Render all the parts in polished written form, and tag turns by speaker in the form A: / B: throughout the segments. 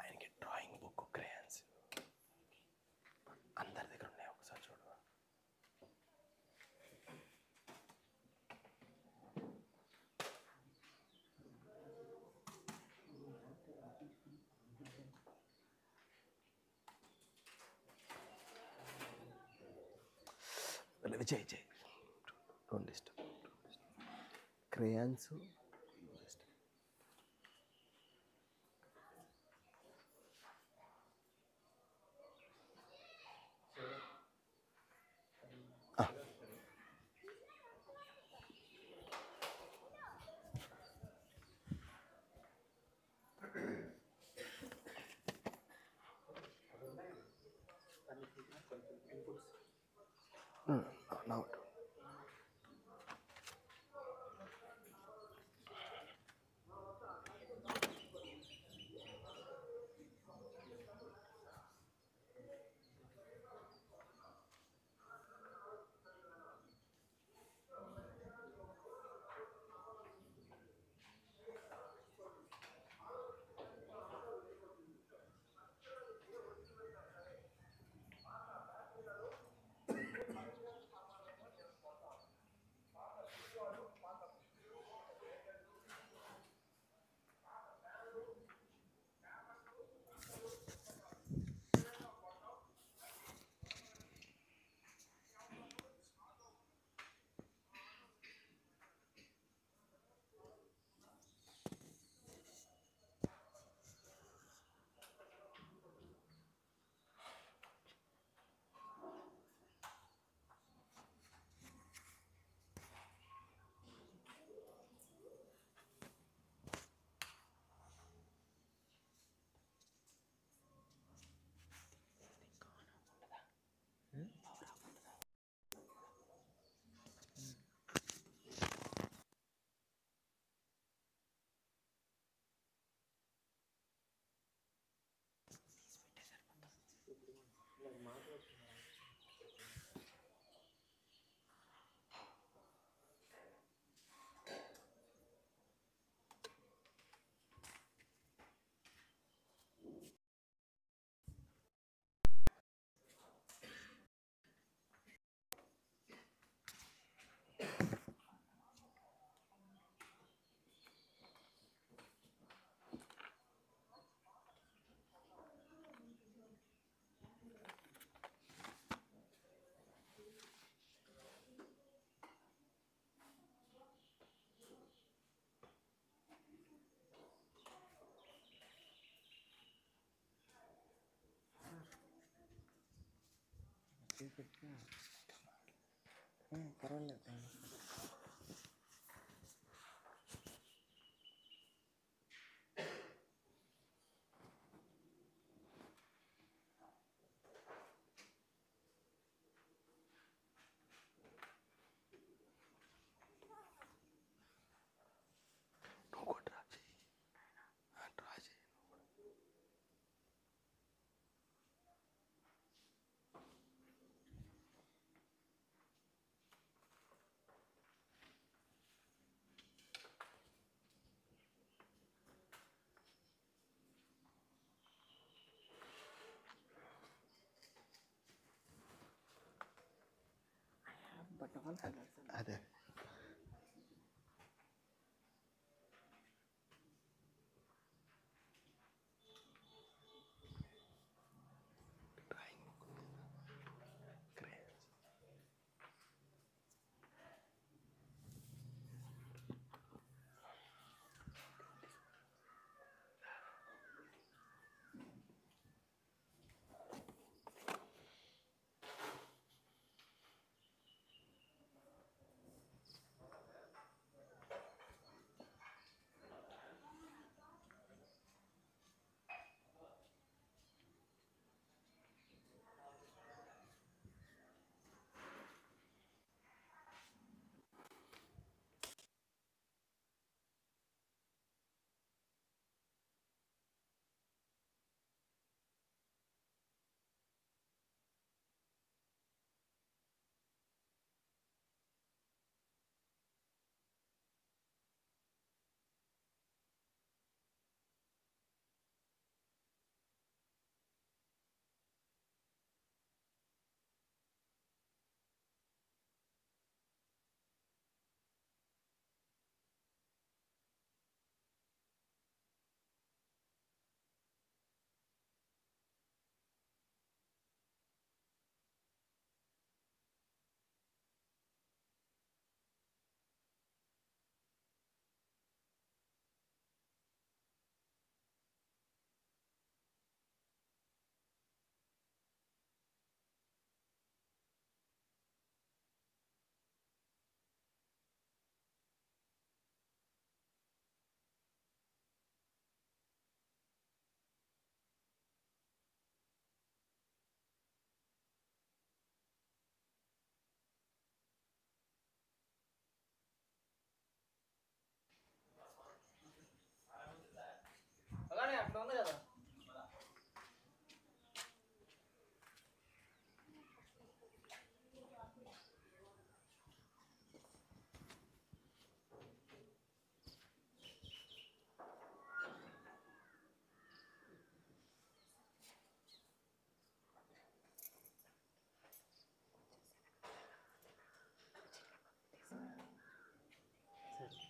A: ఆయనకి drawing book, crayons అందరి దగ్గర ఉన్నాయి, ఒకసారి చూడు. Vijay don't disturb. Crayons now.
B: పర్వాలేదు.
A: అదే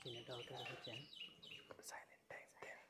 C: చిన్న డౌట్ వచ్చాను.
A: సైలెంట్ టైం దెన్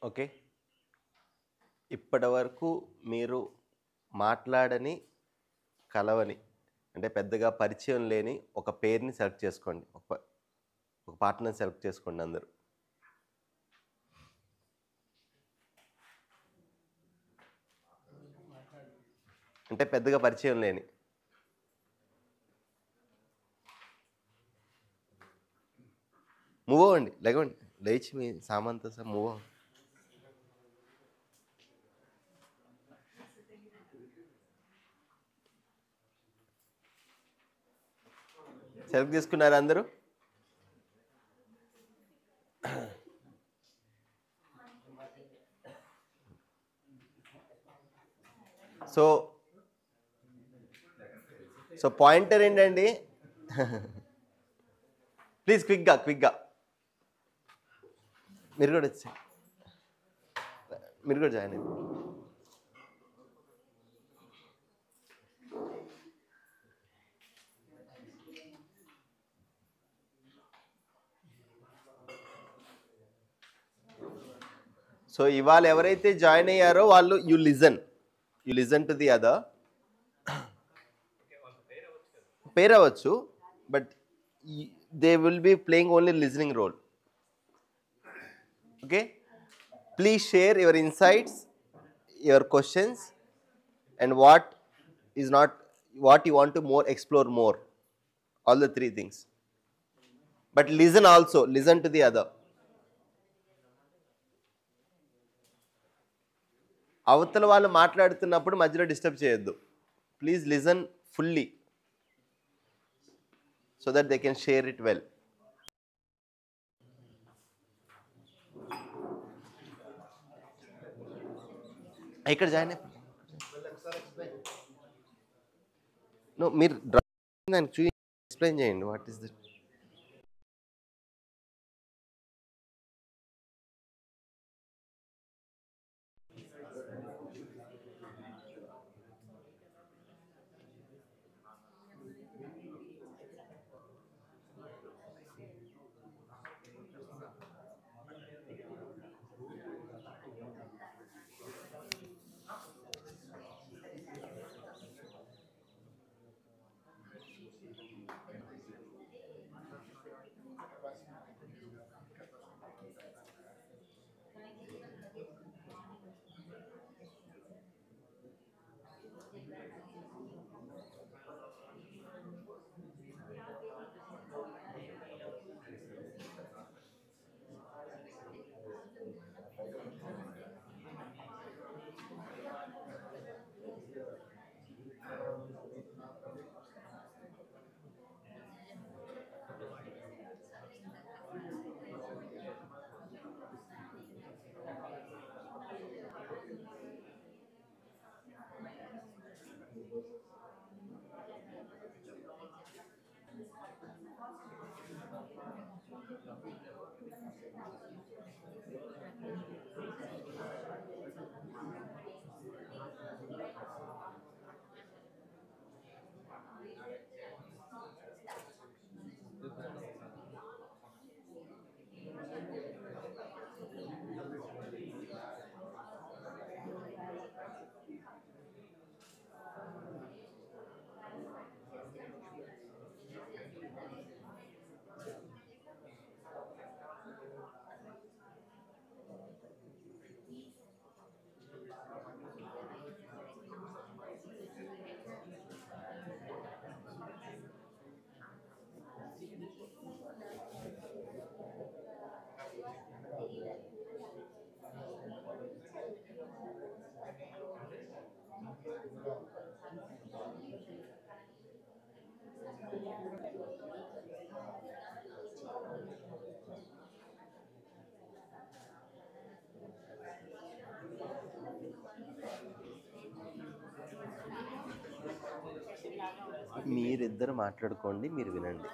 A: ఓకే, ఇప్పటి వరకు మీరు మాట్లాడని, కలవని, అంటే పెద్దగా పరిచయం లేని ఒక పేరుని సెలెక్ట్ చేసుకోండి. ఒక పార్ట్నర్ సెలెక్ట్ చేసుకోండి అందరూ. అంటే పెద్దగా పరిచయం లేని. మూవ్ అవ్వండి, లేకండి, లేచి మీ సామాన్తో సార్ మూవ్ అవ్వండి. సెలెక్ట్ చేసుకున్నారు అందరూ? సో పాయింటర్ ఏంటండి? ప్లీజ్ క్విక్గా మీరు కూడా వచ్చి, మీరు కూడా జాయిన్ అయ్యండి. సో ఇవాళ ఎవరైతే జాయిన్ అయ్యారో వాళ్ళు you listen to the other. Pair అవ్వచ్చు, but they will be playing only listening role. Okay, please share your insights, your questions, and what you want to explore more. All the three things. But listen to the other. అవతల వాళ్ళు మాట్లాడుతున్నప్పుడు మధ్యలో disturb చేయొద్దు. Please listen fully so that they can share it well. ఇక్కడ join అయిపో. మీరు దానికి చూసి ఎక్స్ప్లెయిన్ చేయండి, వాట్ ఈస్ దట్. మీరిద్దరు మాట్లాడుకోండి, మీరు వినండి.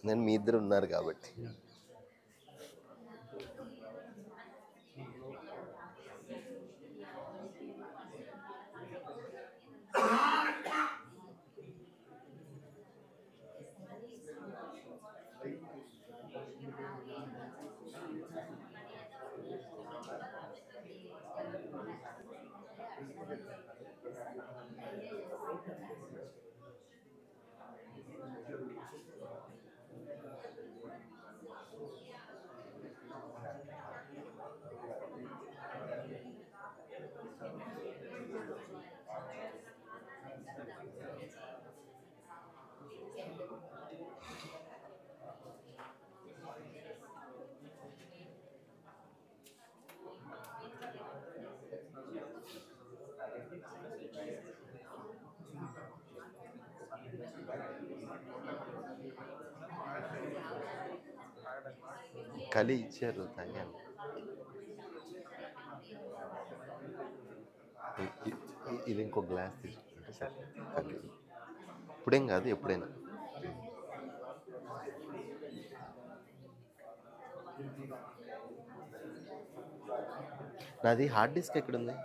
A: నేను మీ ఇద్దరు ఉన్నారు కాబట్టి. కలి ఇచ్చారు తాగాను. ఇది ఇంకో గ్లాస్ తీసుకుంటే సరే. కలి ఇప్పుడేం కాదు, ఎప్పుడైనా. నాది హార్డ్ డిస్క్ ఎక్కడుంది?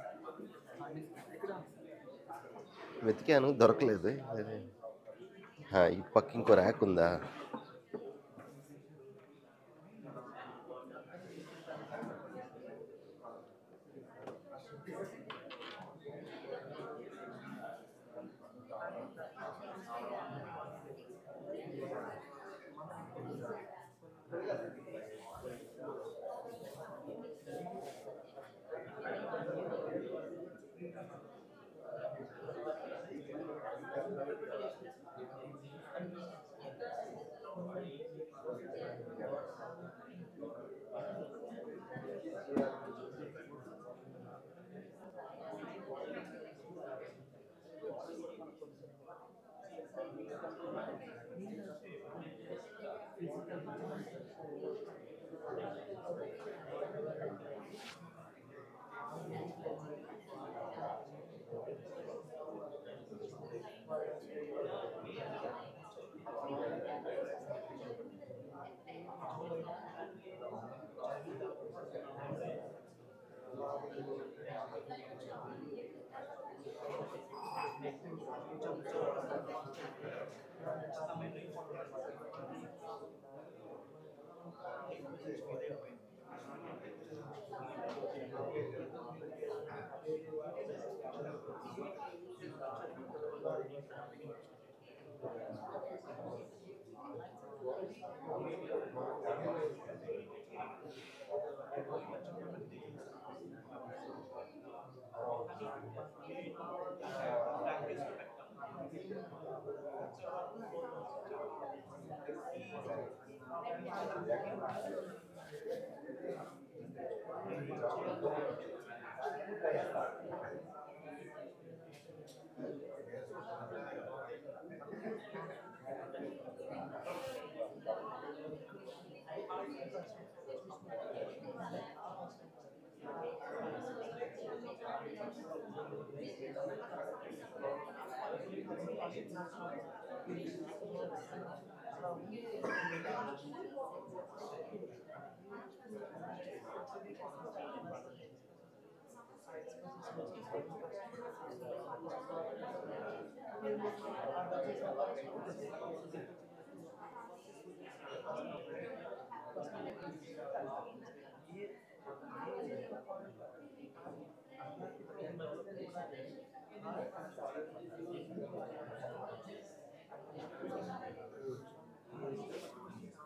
A: వెతికాను, దొరకలేదు. ఇటు పక్క ఇంకో ర్యాక్ ఉందా?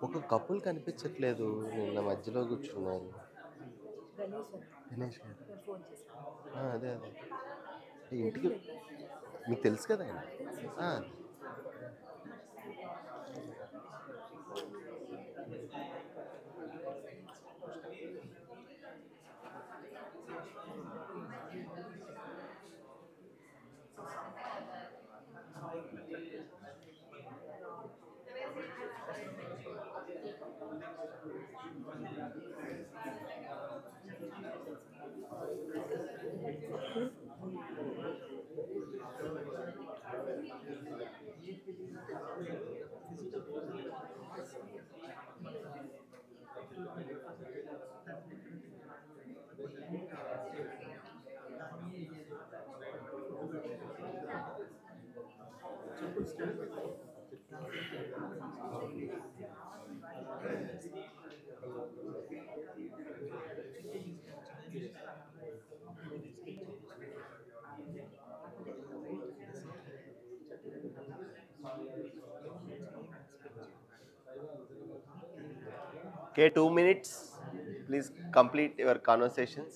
A: ఒక కపుల్ కనిపించట్లేదు, నిన్న మధ్యలో కూర్చున్నారు. గణేష్ గారు. అదే అదే ఇంటికి మీకు తెలుసు కదా ఆయన. Okay, 2 minutes. Please complete your conversations.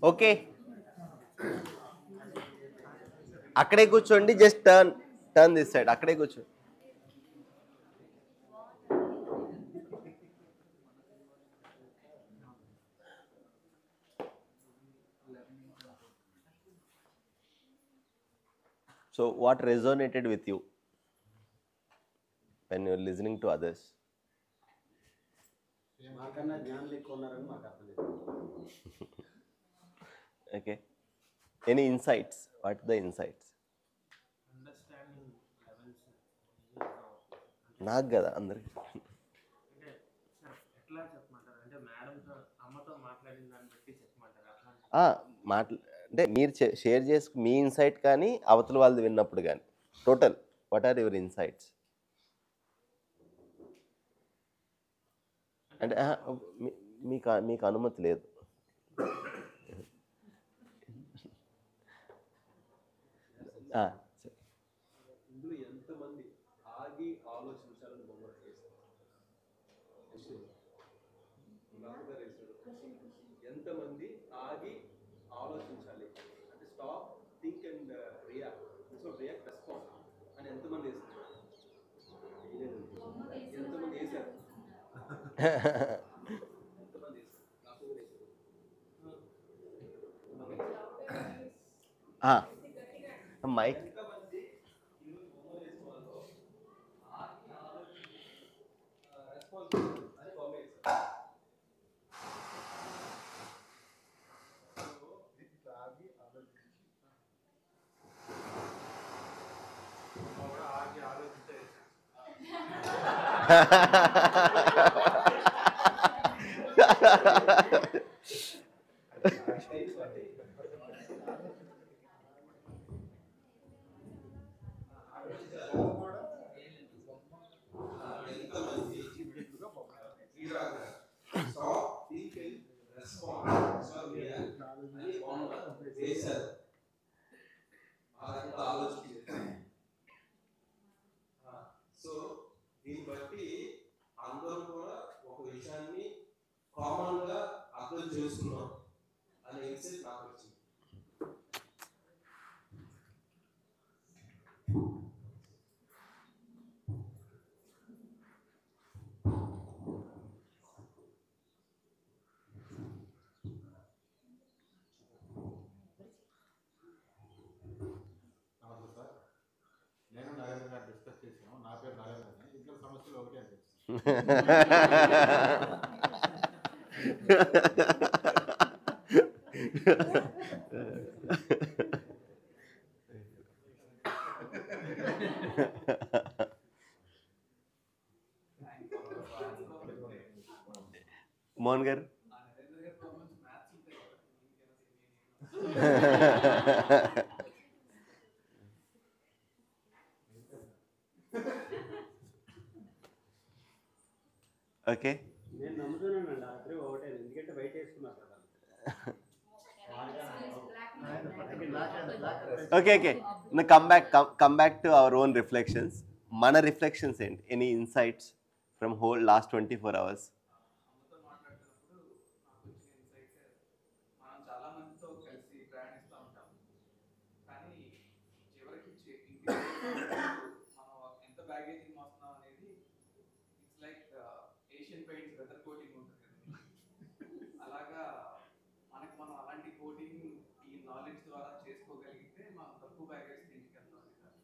A: Okay, అక్కడే కూర్చోండి, జస్ట్ టర్న్ దిస్ సైడ్, అక్కడే కూర్చోండి. So what resonated with you when you're listening to others?
C: మాకన్నా జ్ఞానులు ఎక్కువ ఉన్నారని మాకు అర్థమైంది.
A: Okay. Any insights? What are the insights?
D: Understanding levels
A: నాకు కదా అందరికి.
D: అంటే సార్ ఎట్లా చెప్పమంటారు అంటే మేడంతో అమ్మతో మాట్లాడిన దాన్ని బట్టి చెప్పమంటారు అట్లా
A: అంటే మీరు షేర్ చేసుకు మీ ఇన్సైట్ కానీ అవతల వాళ్ళది విన్నప్పుడు కానీ total what are your insights? అంటే మీకు అనుమతి లేదు.
C: ఇందులో ఎంతమంది ఆగి ఆలోచించాలని బొమ్మలు చేస్తారు? ఎంతమంది ఆగి ఆలోచించాలి అంటే stop, think and react, react response అని ఎంతమంది వేస్తారు? ఎంతమంది వేశారు? ఎంతమంది వేశారు?
A: మైక్
C: సో దీన్ని బట్టి అందరూ కూడా ఒక విషయాన్ని కామన్ గా అర్థం చేసుకున్నాం అనే ఇన్సైట్ నాకు వచ్చింది.
E: నమస్తే సార్, నేను నరేంద్ర గారు డిస్కస్ చేసాము. నా పేరు నరేంద్ర అని. ఇద్దరు సమస్యలు ఒకటే అని తెలుసు.
A: మోహన్ గారు ఓకే.
C: నేను నమ్ముతున్నానండి రాత్రి ఒకటే, ఎందుకంటే బయట వేసుకున్నారు కదా.
A: Okay okay come back to our own reflections. మన రిఫ్లెక్షన్స్ ఏంటి? Any insights from whole last 24 hours?
F: అమ్మతో మాట్లాడుతున్నప్పుడు నాకు వచ్చిన ఇన్సైట్స్, మనం చాలా మందితో కలిసి ప్రయాణిస్తూ ఉంటాం, కానీ చివరికి ఇంటికి మనం ఎంత బ్యాగేజ్ మోస్తున్నాం అనేది ద్వారా చేసుకోగలిగితే మనం తక్కువ బ్యాగేజ్ తీసుకెళ్తాం సార్.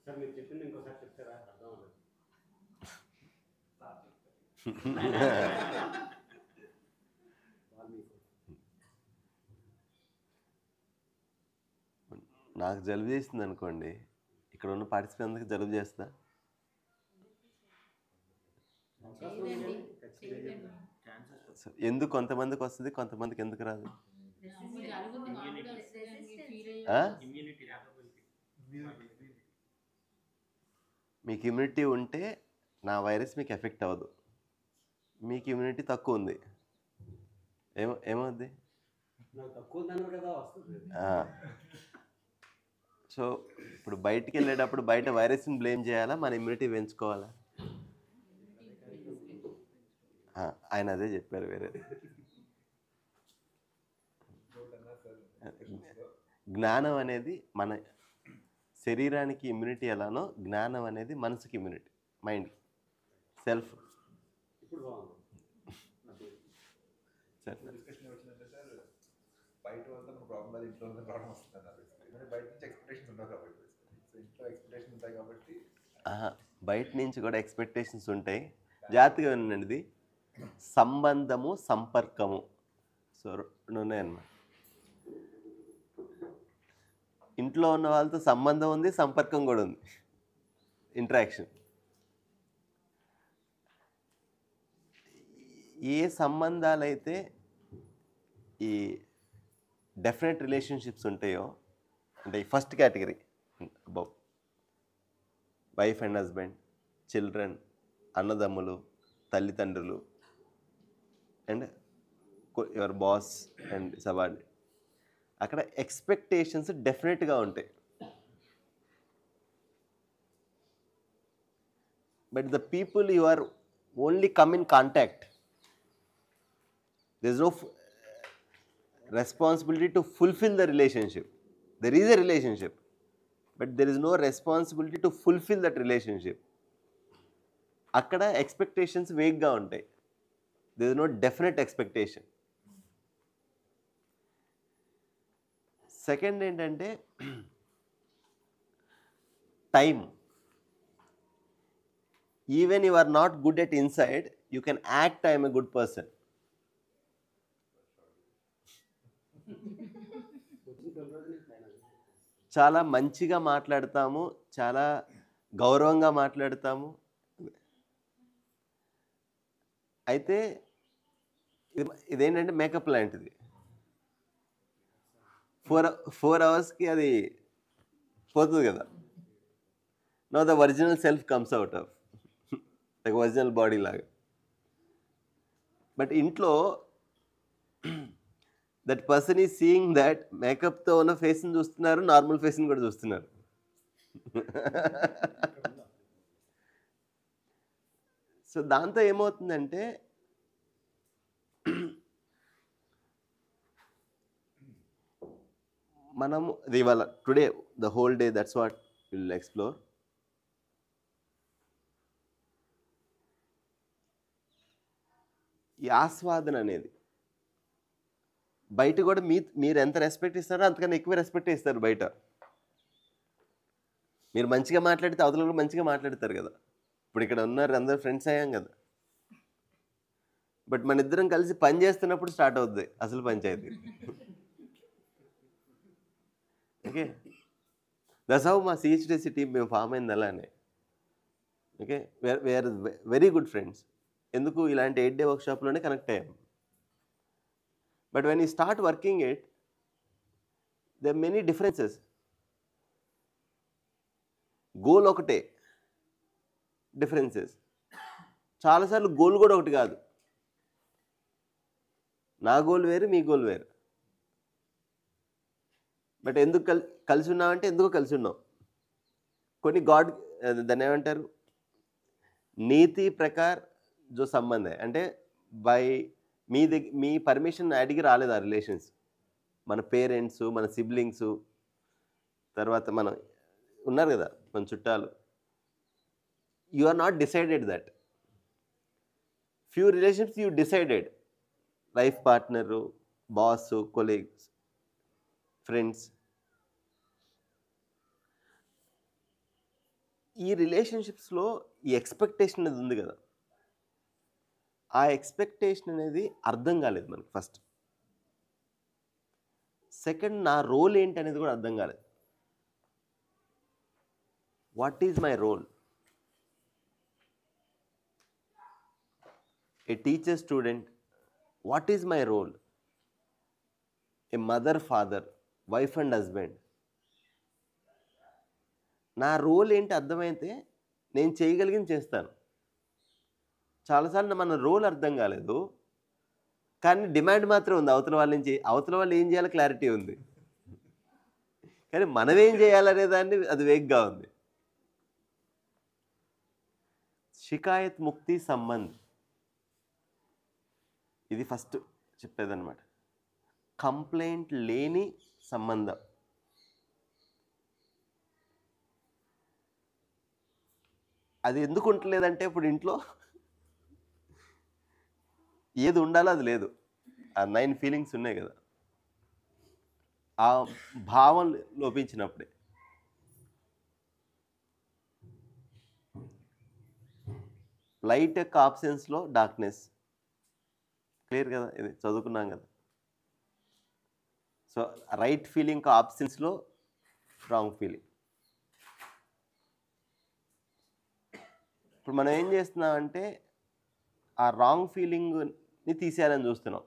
G: సార్ మీరు చెప్పింది ఇంకోసారి చెప్తారా? అర్థం అవ్వలేదు.
F: సార్ చెప్తారు.
G: వాల్మీకి
A: నాకు జలుబు చేసింది అనుకోండి, ఇక్కడ ఉన్న పార్టిసిపెంట్కి జలుబు చేస్తా?
G: అవకాశం ఉంది. ఖచ్చితంగా
A: సో ఎందుకు కొంతమందికి వస్తుంది, కొంతమందికి ఎందుకు రాదు? ఆ?
D: ఇమ్యూనిటీ రాకపోతే
A: మీకు ఇమ్యూనిటీ ఉంటే నా వైరస్ మీకు ఎఫెక్ట్ అవ్వదు. మీకు ఇమ్యూనిటీ తక్కువ ఉంది, ఏమవుద్ది?
G: నాకు తక్కువ ఉందన్నారు కదా, వస్తుంది.
A: సో ఇప్పుడు బయటికి వెళ్ళేటప్పుడు బయట వైరస్ని బ్లేమ్ చేయాలా, మన ఇమ్యూనిటీ పెంచుకోవాలా? ఆయన అదే చెప్పారు, వేరే. జ్ఞానం అనేది మన శరీరానికి ఇమ్యూనిటీ ఎలానో, జ్ఞానం అనేది మనసుకి ఇమ్యూనిటీ, మైండ్, సెల్ఫ్.
G: ఇప్పుడు బాగుంది.
H: డిస్కషన్ వచ్చిందంటే సార్, బయట వల్ల మన ప్రాబ్లం అది ఇంట్లో ఉన్న ప్రాబ్లం వస్తుంది అన్నారు. ఎందుకంటే బయట నుంచి ఎక్స్పెక్టేషన్స్ ఉండవు కాబట్టి, సో ఇంట్లో ఎక్స్పెక్టేషన్స్ ఉంటాయి కాబట్టి.
A: బయట నుంచి కూడా ఎక్స్పెక్టేషన్స్ ఉంటాయి. జాగ్రత్తగా వినండి, ఇది సంబంధము, సంపర్కము. సో రెండు ఉన్నాయన్నమాట. ఇంట్లో ఉన్న వాళ్ళతో సంబంధం ఉంది, సంపర్కం కూడా ఉంది, ఇంటరాక్షన్. ఏ సంబంధాలైతే ఈ డెఫినెట్ రిలేషన్షిప్స్ ఉంటాయో, అంటే ఈ first category above wife and husband, children, అన్నదమ్ములు, తల్లిదండ్రులు, and your boss and subordinate, అక్కడ ఎక్స్పెక్టేషన్స్ డెఫినెట్గా ఉంటాయి. But the people you are only come in contact, there is no responsibility to fulfill the relationship. There is a relationship, but there is no responsibility to fulfill that relationship. అక్కడ expectations వేగ్గా ఉంటాయి. there is no definite expectation. Second ఏంటంటే time. Even you are not good at inside, you can act I'm a good person. చాలా మంచిగా మాట్లాడతాము, చాలా గౌరవంగా మాట్లాడతాము. అయితే ఇదేంటంటే మేకప్ లాంటిది. 4 అవర్స్కి అది పోతుంది కదా. No the original self comes out of like original body లాగా. బట్ ఇంట్లో that person is seeing that మేకప్తో ఉన్న ఫేస్ని చూస్తున్నారు, నార్మల్ ఫేస్ని కూడా చూస్తున్నారు. సో దాంతో ఏమవుతుందంటే మనం ఇవాళ today the whole day that's what will explore. ఈ ఆస్వాదన అనేది బయట కూడా మీరు ఎంత రెస్పెక్ట్ ఇస్తారో అంతకన్నా ఎక్కువ రెస్పెక్ట్ ఇస్తారు బయట. మీరు మంచిగా మాట్లాడితే అవతల కూడా మంచిగా మాట్లాడతారు కదా. ఇప్పుడు ఇక్కడ ఉన్నారు, అందరు ఫ్రెండ్స్ అయ్యాం కదా. బట్ మన ఇద్దరం కలిసి పని చేస్తున్నప్పుడు స్టార్ట్ అవుద్ది అసలు పంచాయతీ. ఓకే, దట్స్ హౌ మా సిహెచ్డిసి టీం మేము ఫామ్ అయింది అలానే. Okay, we are very good friends. ఎందుకు ఇలాంటి 8 day వర్క్షాప్లోనే కనెక్ట్ అయ్యాం. But when you start working it, there are many differences. Goal ఒకటే, డిఫరెన్సెస్ చాలాసార్లు గోల్ కూడా ఒకటి కాదు. నా గోల్ వేరు, మీ గోల్ వేరు. బట్ ఎందుకు కలిసి ఉన్నామంటే ఎందుకో కలిసి ఉన్నాం. కొన్ని గాడ్ దాన్ని ఏమంటారు, నీతి ప్రకార్ జో సంబంధ, అంటే బై మీ పర్మిషన్ అడిగి రాలేదు ఆ రిలేషన్స్. మన పేరెంట్స్, మన సిబ్లింగ్స్, తర్వాత మన ఉన్నారు కదా మన చుట్టాలు. You are not decided that. Few relationships you decided, life partner, boss, colleagues, friends. ఈ రిలేషన్షిప్స్లో ఈ ఎక్స్పెక్టేషన్ అనేది ఉంది కదా, ఆ ఎక్స్పెక్టేషన్ అనేది అర్థం కాలేదు మనకి ఫస్ట్. సెకండ్, నా రోల్ ఏంటి అనేది కూడా అర్థం కాలేదు. What is my role? A teacher student, what is my role? A mother father, wife and husband. నా రోల్ ఏంటి అర్థమైతే నేను చేయగలిగింది చేస్తాను. చాలాసార్లు మన రోల్ అర్థం కాలేదు, కానీ డిమాండ్ మాత్రం ఉంది అవతల వాళ్ళ నుంచి. అవతల వాళ్ళు ఏం చేయాలో క్లారిటీ ఉంది, కానీ మనం ఏం చేయాలనే దాన్ని అది వేగ్గా ఉంది. షికాయత్ ముక్తి సంబంధ్, ఇది ఫస్ట్ చెప్పేదన్నమాట. కంప్లైంట్ లేని సంబంధం. అది ఎందుకు ఉండలేదంటే ఇప్పుడు ఇంట్లో ఏది ఉండాలో అది లేదు. ఆ 9 ఫీలింగ్స్ ఉన్నాయి కదా, ఆ భావం లోపించినప్పుడే. లైట్ యొక్క ఆబ్సెన్స్లో డార్క్నెస్. క్లియర్ కదా, ఇది చదువుకున్నాం కదా. సో రైట్ ఫీలింగ్ ఆబ్సెన్స్లో రాంగ్ ఫీలింగ్. ఇప్పుడు మనం ఏం చేస్తున్నామంటే ఆ రాంగ్ ఫీలింగ్ని తీసేయాలని చూస్తున్నాం.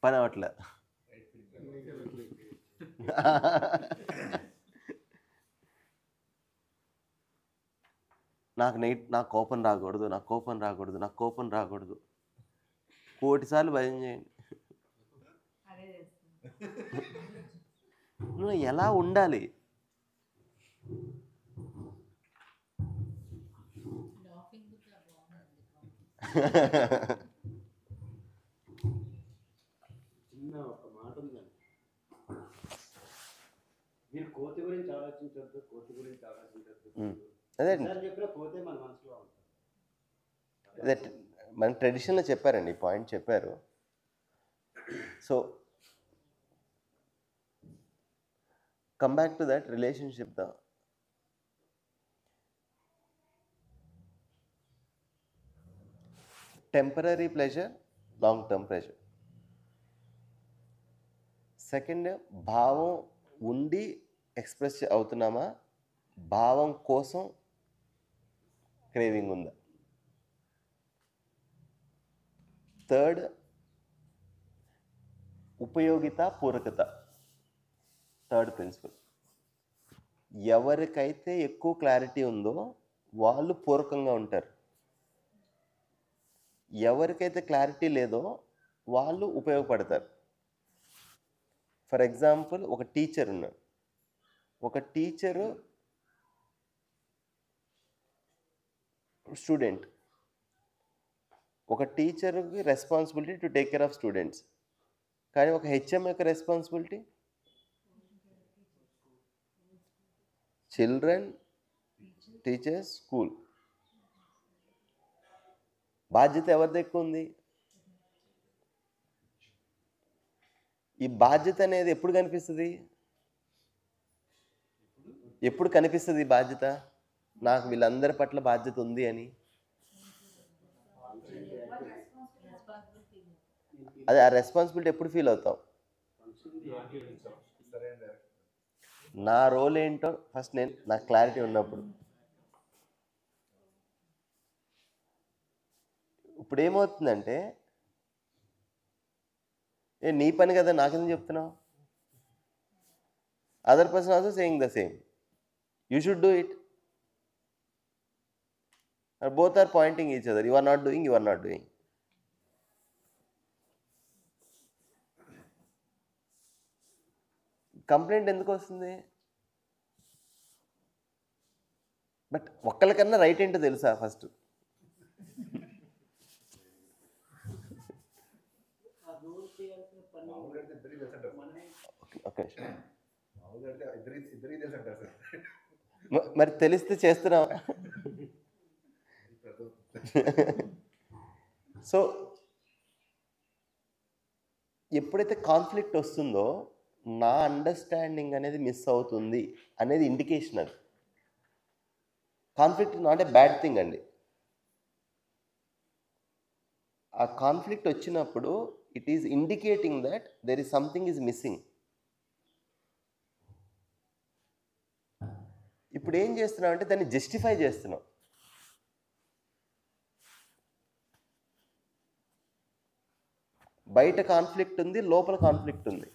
A: పని అవట్లే. నాకు కోపం రాకూడదు, నాకు కోపం రాకూడదు, నాకు కోపం రాకూడదు. 1,000 సార్లు భయం చేయండి. నువ్వు ఎలా ఉండాలి?
G: చిన్న ఒక మాట ఉందండి, మీరు కోతి గురించి ఆలోచించొద్దు, కోతి గురించి ఆలోచించొద్దు.
A: అదే
G: చెప్పిన కోతే మన మనసులో ఉంటుంది.
A: అదే మన ట్రెడిషన్లో చెప్పారండి, ఈ పాయింట్ చెప్పారు. So come back to that relationship, the temporary pleasure, long term pleasure. Second, భావం ఉండి ఎక్స్ప్రెస్ అవుతున్నామా, భావం కోసం క్రేవింగ్ ఉందా. థర్డ్, ఉపయోగిత, పూరకత. Third principle. ఎవరికైతే ఎక్కువ క్లారిటీ ఉందో వాళ్ళు పూర్వకంగా ఉంటారు, ఎవరికైతే క్లారిటీ లేదో వాళ్ళు ఉపయోగపడతారు. ఫర్ ఎగ్జాంపుల్, ఒక టీచర్ ఉన్నాడు. ఒక టీచరు స్టూడెంట్. ఒక టీచర్కి responsibility to take care of students, కానీ ఒక హెచ్ఎం యొక్క రెస్పాన్సిబిలిటీ చిల్డ్రన్, టీచర్స్, స్కూల్. బాధ్యత ఎవరిది ఎక్కువ ఉంది? ఈ బాధ్యత అనేది ఎప్పుడు కనిపిస్తుంది? ఎప్పుడు కనిపిస్తుంది ఈ బాధ్యత? నాకు వీళ్ళందరి పట్ల బాధ్యత ఉంది అని. అదే ఆ రెస్పాన్సిబిలిటీ ఎప్పుడు ఫీల్ అవుతాం? నా రోల్ ఏంటో ఫస్ట్ నాకు క్లారిటీ ఉన్నప్పుడు. ఇప్పుడు ఏమవుతుందంటే, నీ పని కదా నాకెందుకు చెప్తున్నావు? Other person also saying the same, you should do it. Both are pointing each other. You are not doing, you are not doing. Complaint ఎందుకు వస్తుంది? బట్ ఒక్కరికన్నా రైట్ ఏంటో తెలుసా ఫస్ట్? మరి తెలిస్తే చేస్తున్నావా? సో ఎప్పుడైతే కాన్ఫ్లిక్ట్ వస్తుందో నా అండర్స్టాండింగ్ అనేది మిస్ అవుతుంది అనేది ఇండికేషన్. అది conflict not a bad thing అండి. ఆ కాన్ఫ్లిక్ట్ వచ్చినప్పుడు it is indicating that there is something is missing. ఇప్పుడు ఏం చేస్తున్నాం అంటే దాన్ని జస్టిఫై చేస్తున్నాం. బయట కాన్ఫ్లిక్ట్ ఉంది, లోపల కాన్ఫ్లిక్ట్ ఉంది.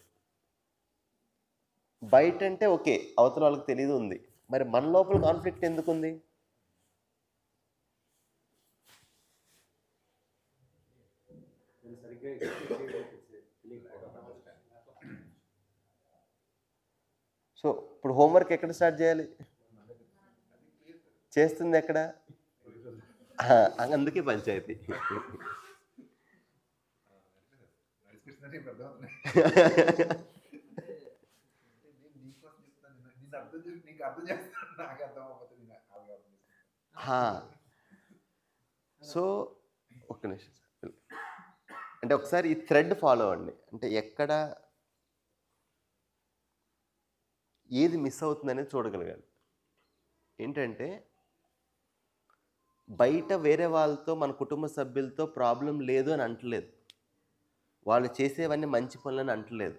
A: బయట అంటే ఓకే, అవతల వాళ్ళకి తెలియదు ఉంది, మరి మన లోపల కాన్ఫ్లిక్ట్ ఎందుకు ఉంది? సో ఇప్పుడు హోంవర్క్ ఎక్కడ స్టార్ట్ చేయాలి? చేస్తుంది ఎక్కడ? అందుకే పంచాయతీ. సో ఒక్క నిమిషం అంటే ఒకసారి ఈ థ్రెడ్ ఫాలో అవ్వండి. అంటే ఎక్కడ ఏది మిస్ అవుతుంది అనేది చూడగలగాలి. ఏంటంటే బయట వేరే వాళ్ళతో, మన కుటుంబ సభ్యులతో ప్రాబ్లం లేదు అని అంటలేదు, వాళ్ళు చేసేవన్నీ మంచి పనులని అంటలేదు.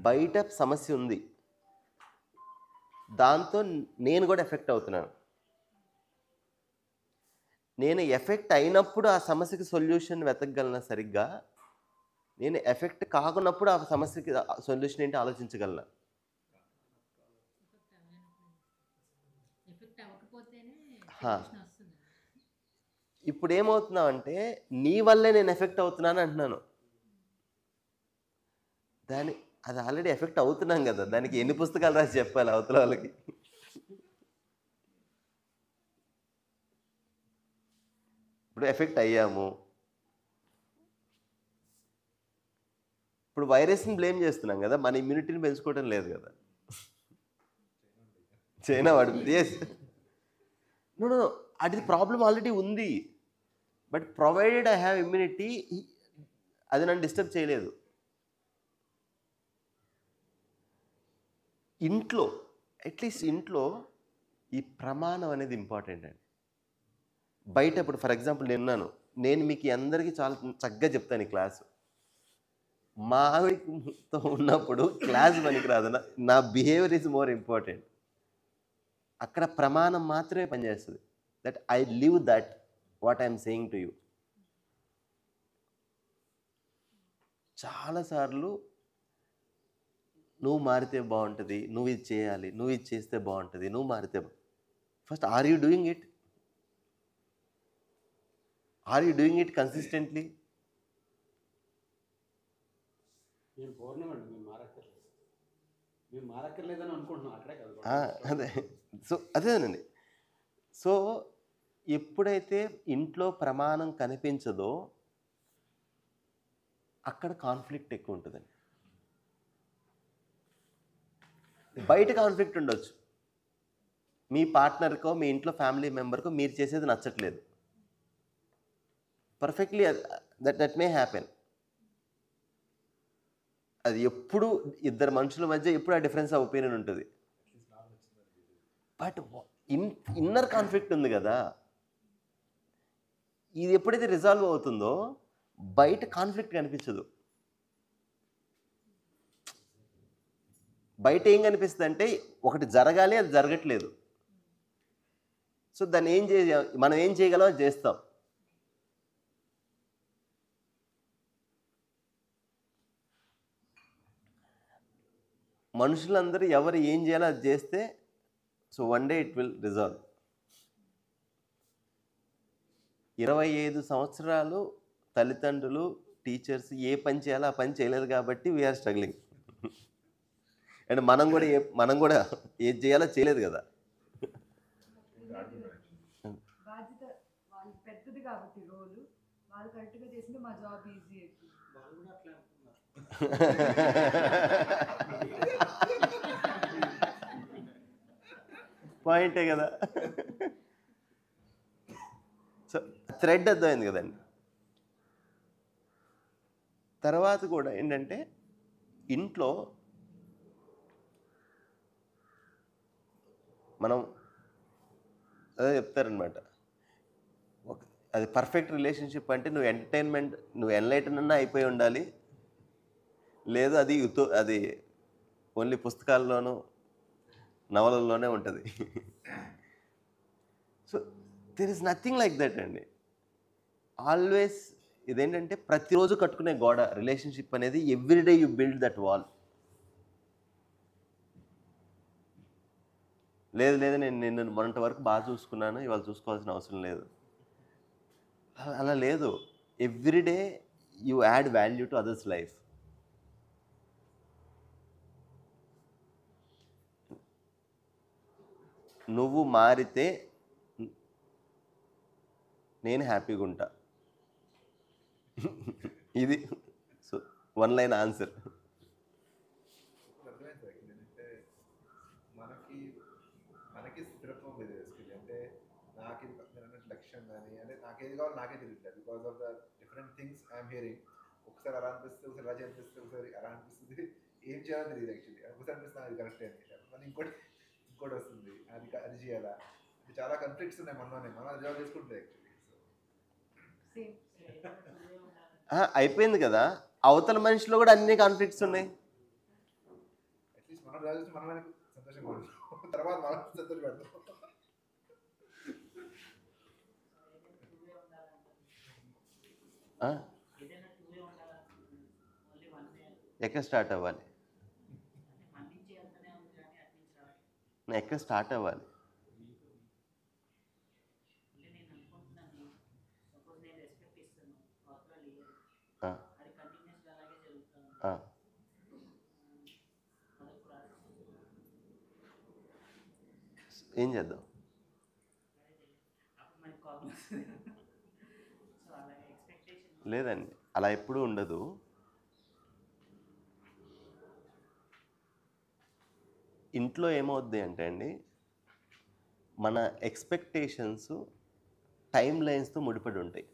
A: బయట సమస్య ఉంది, దాంతో నేను కూడా ఎఫెక్ట్ అవుతున్నాను. నేను ఎఫెక్ట్ అయినప్పుడు ఆ సమస్యకి సొల్యూషన్ వెతకగలనా సరిగ్గా, నేను ఎఫెక్ట్ కాకున్నప్పుడు ఆ సమస్యకి సొల్యూషన్ ఏంటి ఆలోచించగలనా? ఇప్పుడు ఏమవుతున్నావు అంటే నీ వల్లే నేను ఎఫెక్ట్ అవుతున్నాను అంటున్నాను. అది ఆల్రెడీ ఎఫెక్ట్ అవుతున్నాం కదా, దానికి ఎన్ని పుస్తకాలు రాసి చెప్పాలి అవతల వాళ్ళకి? ఇప్పుడు ఎఫెక్ట్ అయ్యాము, ఇప్పుడు వైరస్ని బ్లేమ్ చేస్తున్నాం కదా, మన ఇమ్యూనిటీని పెంచుకోవడం లేదు కదా. చైనా వాడు నో అది ప్రాబ్లం ఆల్రెడీ ఉంది, but provided I have immunity, అది నన్ను డిస్టర్బ్ చేయలేదు. ఇంట్లో అట్లీస్ట్ ఇంట్లో ఈ ప్రమాణం అనేది ఇంపార్టెంట్ అండి. బయట ఇప్పుడు ఫర్ ఎగ్జాంపుల్ నేను మీకు అందరికీ చాలా చక్కగా చెప్తాను ఈ క్లాసు. మా ఆవిడతో ఉన్నప్పుడు క్లాస్ పనికిరాదు, నా బిహేవియర్ ఈజ్ మోర్ ఇంపార్టెంట్. అక్కడ ప్రమాణం మాత్రమే పనిచేస్తుంది. That I live that what I'm saying to you. చాలాసార్లు నువ్వు మారితే బాగుంటుంది, నువ్వు ఇది చేయాలి, నువ్వు ఇది చేస్తే బాగుంటుంది, నువ్వు మారితే first are you doing it? Are you doing it consistently?
G: నేను పూర్ణమండి, మేము మారక్కర్లేదని అనుకుంటున్నాం, అక్కడే కదా.
A: అదే. సో అదేనండి. సో ఎప్పుడైతే ఇంట్లో ప్రమాణం కనిపించదో అక్కడ కాన్ఫ్లిక్ట్ ఎక్కువ ఉంటుందండి. బయట కాన్ఫ్లిక్ట్ ఉండొచ్చు, మీ పార్ట్నర్కో మీ ఇంట్లో ఫ్యామిలీ మెంబర్కో మీరు చేసేది నచ్చట్లేదు, పర్ఫెక్ట్లీ దట్ మే హ్యాపెన్. అది ఎప్పుడు ఇద్దరు మనుషుల మధ్య ఎప్పుడు ఆ డిఫరెన్స్ ఆఫ్ ఒపీనియన్ ఉంటుంది. బట్ ఇన్నర్ కాన్ఫ్లిక్ట్ ఉంది కదా, ఇది ఎప్పుడైతే రిజాల్వ్ అవుతుందో బయట కాన్ఫ్లిక్ట్ కనిపించదు. బయట ఏం కనిపిస్తుంది అంటే ఒకటి జరగాలి, అది జరగట్లేదు. సో దాన్ని మనం ఏం చేయగలం అది చేస్తాం. మనుషులందరూ ఎవరు ఏం చేయాలో అది చేస్తే so one day it will resolve. 25 సంవత్సరాలు తల్లిదండ్రులు, టీచర్స్ ఏ పని చేయాలో ఆ పని చేయలేదు కాబట్టి వీఆర్ స్ట్రగ్లింగ్. అండ్ మనం కూడా ఏది చేయాలో చేయలేదు కదా.
I: బాధ్యత వాళ్ళు పెద్దది కాబట్టి రోలు వాళ్ళు కరెక్ట్గా చేసింది మా జాబ్ ఈజీ అయిపోయింది.
A: పాయింటే కదా. థ్రెడ్ అర్థమైంది కదండి. తర్వాత కూడా ఏంటంటే ఇంట్లో మనం అదే చెప్తారనమాట, అది పర్ఫెక్ట్ రిలేషన్షిప్ అంటే నువ్వు ఎంటర్టైన్మెంట్, నువ్వు ఎన్లైటన్ అన్నా అయిపోయి ఉండాలి, లేదు అది ఓన్లీ పుస్తకాల్లోనూ నవలల్లోనే ఉంటుంది. So there is nothing like that అండి. ఆల్వేస్ ఇదేంటంటే ప్రతిరోజు కట్టుకునే గోడ రిలేషన్షిప్ అనేది. Everyday you build that wall. లేదు నేను నిన్ను మొన్నటి వరకు బాగా చూసుకున్నాను, ఇవాళ చూసుకోవాల్సిన అవసరం లేదు, అలా లేదు. Everyday you add value to others life. నువ్వు మారితే నేను హ్యాపీగా ఉంటా. ఇది సో వన్ లైన్ ఆన్సర్.
H: అర్థమైంది సార్. ఏంటంటే మనకి స్థిరత్వం లేదు బేసికలీ. అంటే నాకు ఇది లక్ష్యం కానీ అంటే నాకు ఏది కావాలి నాకే తెలియట్లేదు. Because of the different things I'm hearing. ఒకసారి అలా అనిపిస్తుంది, ఒకసారి ఇలా అనిపిస్తుంది, ఒకసారి అలా అనిపిస్తుంది. ఏం చేయాలో తెలియదు యాక్చువల్లీ. ఒకసారి అనిపిస్తుంది అది కరెక్టే అని, మళ్ళీ ఇంకోటి వస్తుంది అది చేయాలా. ఇది చాలా కన్ఫ్లిక్ట్స్ ఉన్నాయి మనలోనే. మనం అది జాబ్ చేసుకుంటుంది యాక్చువల్లీ.
A: అయిపోయింది కదా, అవతల మనిషిలో కూడా అన్ని కాన్ఫ్లిక్ట్స్ ఉన్నాయి.
H: అట్లీస్ట్ మనం జాబ్ చేస్తే మనమే సంతోషంగా ఉంటాం, తర్వాత మనం సంతోషం పెడతాం.
A: ఎక్కడ స్టార్ట్ అవ్వాలి? ఎక్కడ స్టార్ట్ అవ్వాలి? ఏం చేద్దాం? లేదండి, అలా ఎప్పుడూ ఉండదు. ఇంట్లో ఏమవుద్ది అంటే అండి, మన ఎక్స్పెక్టేషన్స్ టైం లైన్స్తో ముడిపడి ఉంటాయి.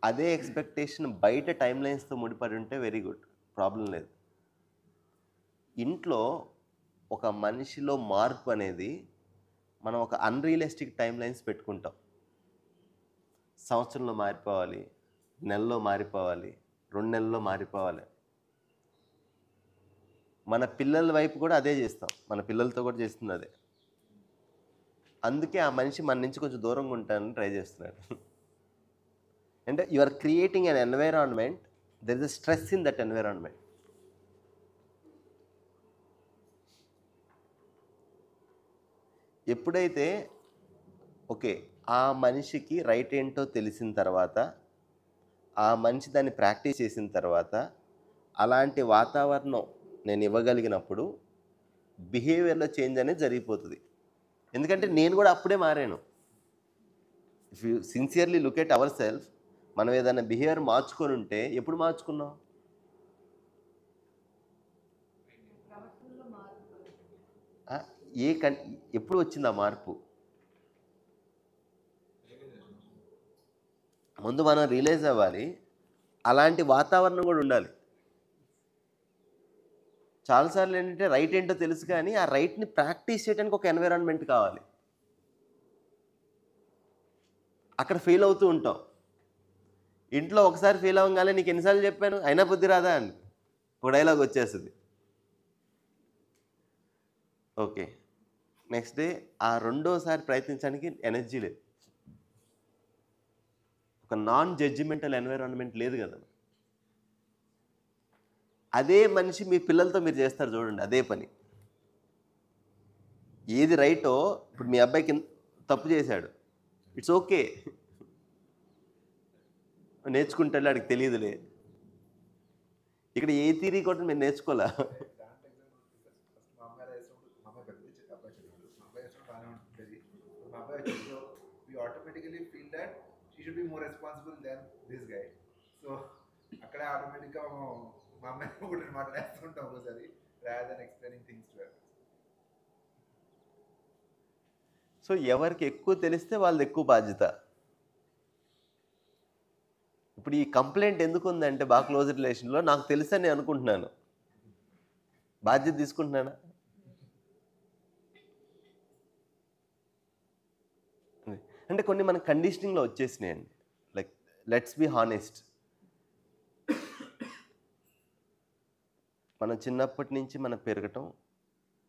A: అదే ఎక్స్పెక్టేషన్ బయట టైం లైన్స్తో ముడిపడి ఉంటే వెరీ గుడ్, ప్రాబ్లం లేదు. ఇంట్లో ఒక మనిషిలో మార్పు అనేది మనం ఒక అన్రియలిస్టిక్ టైం లైన్స్ పెట్టుకుంటాం. సంవత్సరంలో మారిపోవాలి, నెలలో మారిపోవాలి, 2 నెలల్లో మారిపోవాలి. మన పిల్లల వైపు కూడా అదే చేస్తాం, మన పిల్లలతో కూడా చేస్తుంది అదే. అందుకే ఆ మనిషి మన నుంచి కొంచెం దూరంగా ఉంటానని ట్రై చేస్తున్నాడు. అంటే you are creating an environment, there is a stress in that environment. ఎప్పుడైతే ఓకే ఆ మనిషికి రైట్ ఏంటో తెలిసిన తర్వాత, ఆ మనిషి దాన్ని ప్రాక్టీస్ చేసిన తర్వాత, అలాంటి వాతావరణం నేను ఇవ్వగలిగినప్పుడు బిహేవియర్లో చేంజ్ అనేది జరిగిపోతుంది. ఎందుకంటే నేను కూడా అప్పుడే మారాను. If you sincerely look at our self, మనం ఏదైనా బిహేవియర్ మార్చుకొని ఉంటే ఎప్పుడు మార్చుకున్నాం? ఎప్పుడు వచ్చింది ఆ మార్పు? ముందు మనం రియలైజ్ అవ్వాలి, అలాంటి వాతావరణం కూడా ఉండాలి. చాలాసార్లు ఏంటంటే రైట్ ఏంటో తెలుసు కానీ ఆ రైట్ని ప్రాక్టీస్ చేయడానికి ఒక ఎన్విరాన్మెంట్ కావాలి. అక్కడ ఫెయిల్ అవుతూ ఉంటాం. ఇంట్లో ఒకసారి ఫెయిల్ అవ్వగానే నీకు ఎన్నిసార్లు చెప్పాను అయినా బుద్ధి రాదా అని ఒక డైలాగ్ వచ్చేస్తుంది. ఓకే, నెక్స్ట్ డే ఆ రెండోసారి ప్రయత్నించడానికి ఎనర్జీ లేదు. ఒక నాన్ జడ్జిమెంటల్ ఎన్విరాన్మెంట్ లేదు కదా. అదే మనిషి మీ పిల్లలతో మీరు చేస్తారు చూడండి, అదే పని. ఏది రైటో, ఇప్పుడు మీ అబ్బాయికి తప్పు చేశాడు, ఇట్స్ ఓకే, నేర్చుకుంటాడు, వాడికి తెలియదులే. ఇక్కడ ఏ థియరీ కూడా మీరు నేర్చుకోలే.
H: మా అమ్మాయి వేసినప్పుడు మా అమ్మాయి పెద్ద అబ్బాయి చదివాడు, మా అబ్బాయి వేసినప్పుడు బాగానే ఉంటుంది. మా అబ్బాయి వచ్చిందో we automatically feel that she should be more responsible than this guy. So అక్కడే ఆటోమేటిక్గా మా అమ్మాయి ఒకటి మాట్లాడుతుంటాం ఒకసారి, rather than explaining things to her.
A: So so ఎవరికి ఎక్కువ తెలిస్తే వాళ్ళది ఎక్కువ బాధ్యత. ఇప్పుడు ఈ కంప్లైంట్ ఎందుకు ఉందంటే బాగా క్లోజ్ రిలేషన్లో నాకు తెలుసని నేను అనుకుంటున్నాను, బాధ్యత తీసుకుంటున్నానా? అంటే కొన్ని మన కండిషనింగ్లో వచ్చేసినాయండి. లైక్ లెట్స్ బి హానెస్ట్, మనం చిన్నప్పటి నుంచి మనం పెరగటం,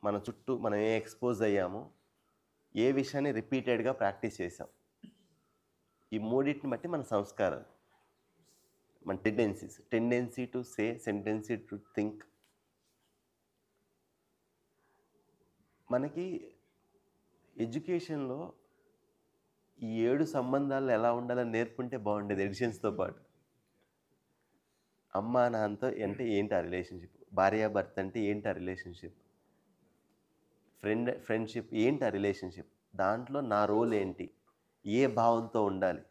A: మన చుట్టూ మనం ఏ ఎక్స్పోజ్ అయ్యామో, ఏ విషయాన్ని రిపీటెడ్గా ప్రాక్టీస్ చేసాం, ఈ మూడింటిని బట్టి మన సంస్కారాలు, మన tendency to say, tendency to think. మనకి ఎడ్యుకేషన్లో ఈ 7 సంబంధాలు ఎలా ఉండాలని నేర్పుంటే బాగుండేది ఎడిషన్స్తో పాటు. అమ్మ నాన్నతో అంటే ఏంటి ఆ రిలేషన్షిప్, భార్యాభర్త అంటే ఏంటి ఆ రిలేషన్షిప్, ఫ్రెండ్షిప్ ఏంటి ఆ రిలేషన్షిప్, దాంట్లో నా రోల్ ఏంటి, ఏ భావంతో ఉండాలి.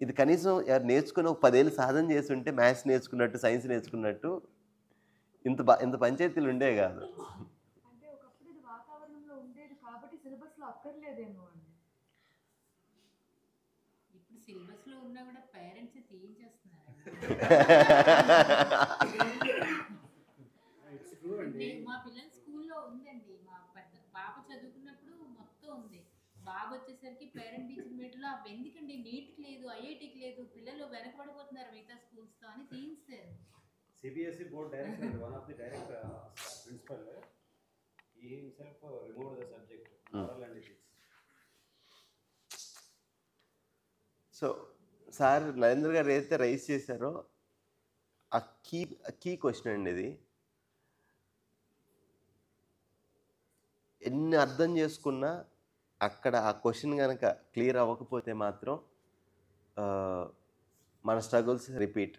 A: ఇది కనీసం నేర్చుకుని ఒక 10 ఏళ్ళు సాధన చేసి ఉంటే మ్యాథ్స్ నేర్చుకున్నట్టు, సైన్స్ నేర్చుకున్నట్టు ఇంత పంచాయతీలు ఉండే కాదు.
I: అంటే ఒకప్పుడు ఇది వాతావరణంలో ఉండేది కాబట్టి సిలబస్లో అక్కర్లేదేమో అండి.
J: ఇప్పుడు సిలబస్లో ఉన్నా కూడా పేరెంట్స్ తీయించేస్తున్నారు. మా పిల్లల స్కూల్లో ఉందండి, మా పెద్ద పాప చదువుకున్నప్పుడు మొత్తం ఉంది. బాబు వచ్చేసరికి పేరెంట్ టీచర్ మీట్లో అవి ఎందుకండి, నీట్కి లేదు, ఐఐటికి లేదు, పిల్లలు వెనకబడిపోతున్నారు మిగతా స్కూల్స్తో అని తీయించారు.
G: CBSE board director, one of the director, principal, he himself removed the subject, oral and ethics.
A: So sir Narendra గారు ఏదైతే రైజ్ చేశారో ఆ కీ క్వశ్చన్ అండి ఇది. ఎన్ని అర్థం చేసుకున్నా అక్కడ ఆ క్వశ్చన్ కనుక క్లియర్ అవ్వకపోతే మాత్రం మన స్ట్రగుల్స్ రిపీట్.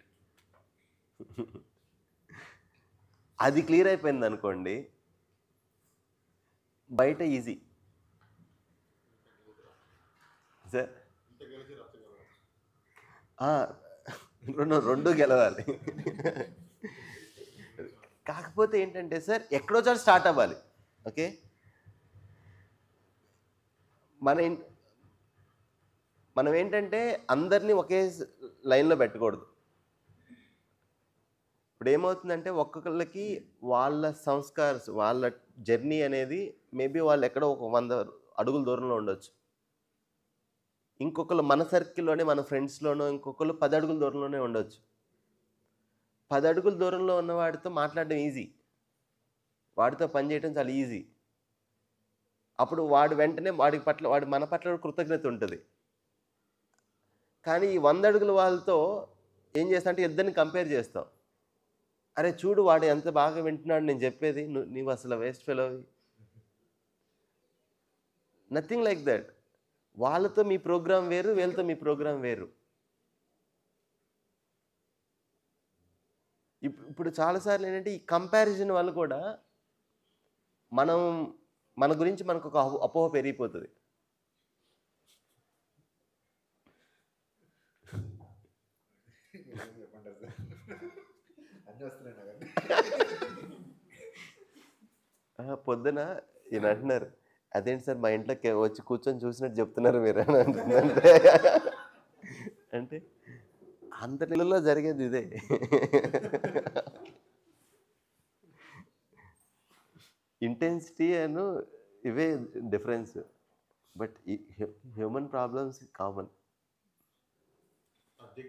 A: అది క్లియర్ అయిపోయింది అనుకోండి, బయట ఈజీ సార్. రెండు గెలవాలి. కాకపోతే ఏంటంటే సార్ ఎక్కడో చోట స్టార్ట్ అవ్వాలి. ఓకే, మనం ఏంటంటే అందరినీ ఒకే లైన్లో పెట్టకూడదు. ఇప్పుడు ఏమవుతుందంటే ఒక్కొక్కళ్ళకి వాళ్ళ వాళ్ళ జర్నీ అనేది మేబీ వాళ్ళు ఎక్కడో ఒక 100 అడుగుల దూరంలో ఉండొచ్చు, ఇంకొకళ్ళు మన సర్కిల్లోనే మన ఫ్రెండ్స్లోనో ఇంకొకళ్ళు 10 అడుగుల దూరంలోనే ఉండొచ్చు. 10 అడుగుల దూరంలో ఉన్న వాడితో మాట్లాడడం ఈజీ, వాడితో పనిచేయడం చాలా ఈజీ. అప్పుడు వాడు వెంటనే వాడి మన పట్ల కృతజ్ఞత ఉంటుంది. కానీ ఈ 100 అడుగుల వాళ్ళతో ఏం చేస్తా అంటే ఇద్దరిని కంపేర్ చేస్తాం. అరే చూడు వాడు ఎంత బాగా వింటున్నాడు నేను చెప్పేది, నువ్వు అసలు వేస్ట్ ఫెలోవి. Nothing like that. వాళ్ళతో మీ ప్రోగ్రామ్ వేరు, వీళ్ళతో మీ ప్రోగ్రామ్ వేరు. ఇప్పుడు చాలాసార్లు ఏంటంటే ఈ కంపారిజన్ వల్ల కూడా మన గురించి మనకు ఒక అపోహ పెరిగిపోతుంది. పొద్దున ఈయన అంటున్నారు, అదేంటి సార్ మా ఇంట్లోకి వచ్చి కూర్చొని చూసినట్టు చెప్తున్నారు మీరు అని అంటుందంటే, అంటే అందరి ఇళ్ళలో జరిగేది ఇదే. ఇంటెన్సిటీ అను ఇవే difference, but human problems common. Sir
H: team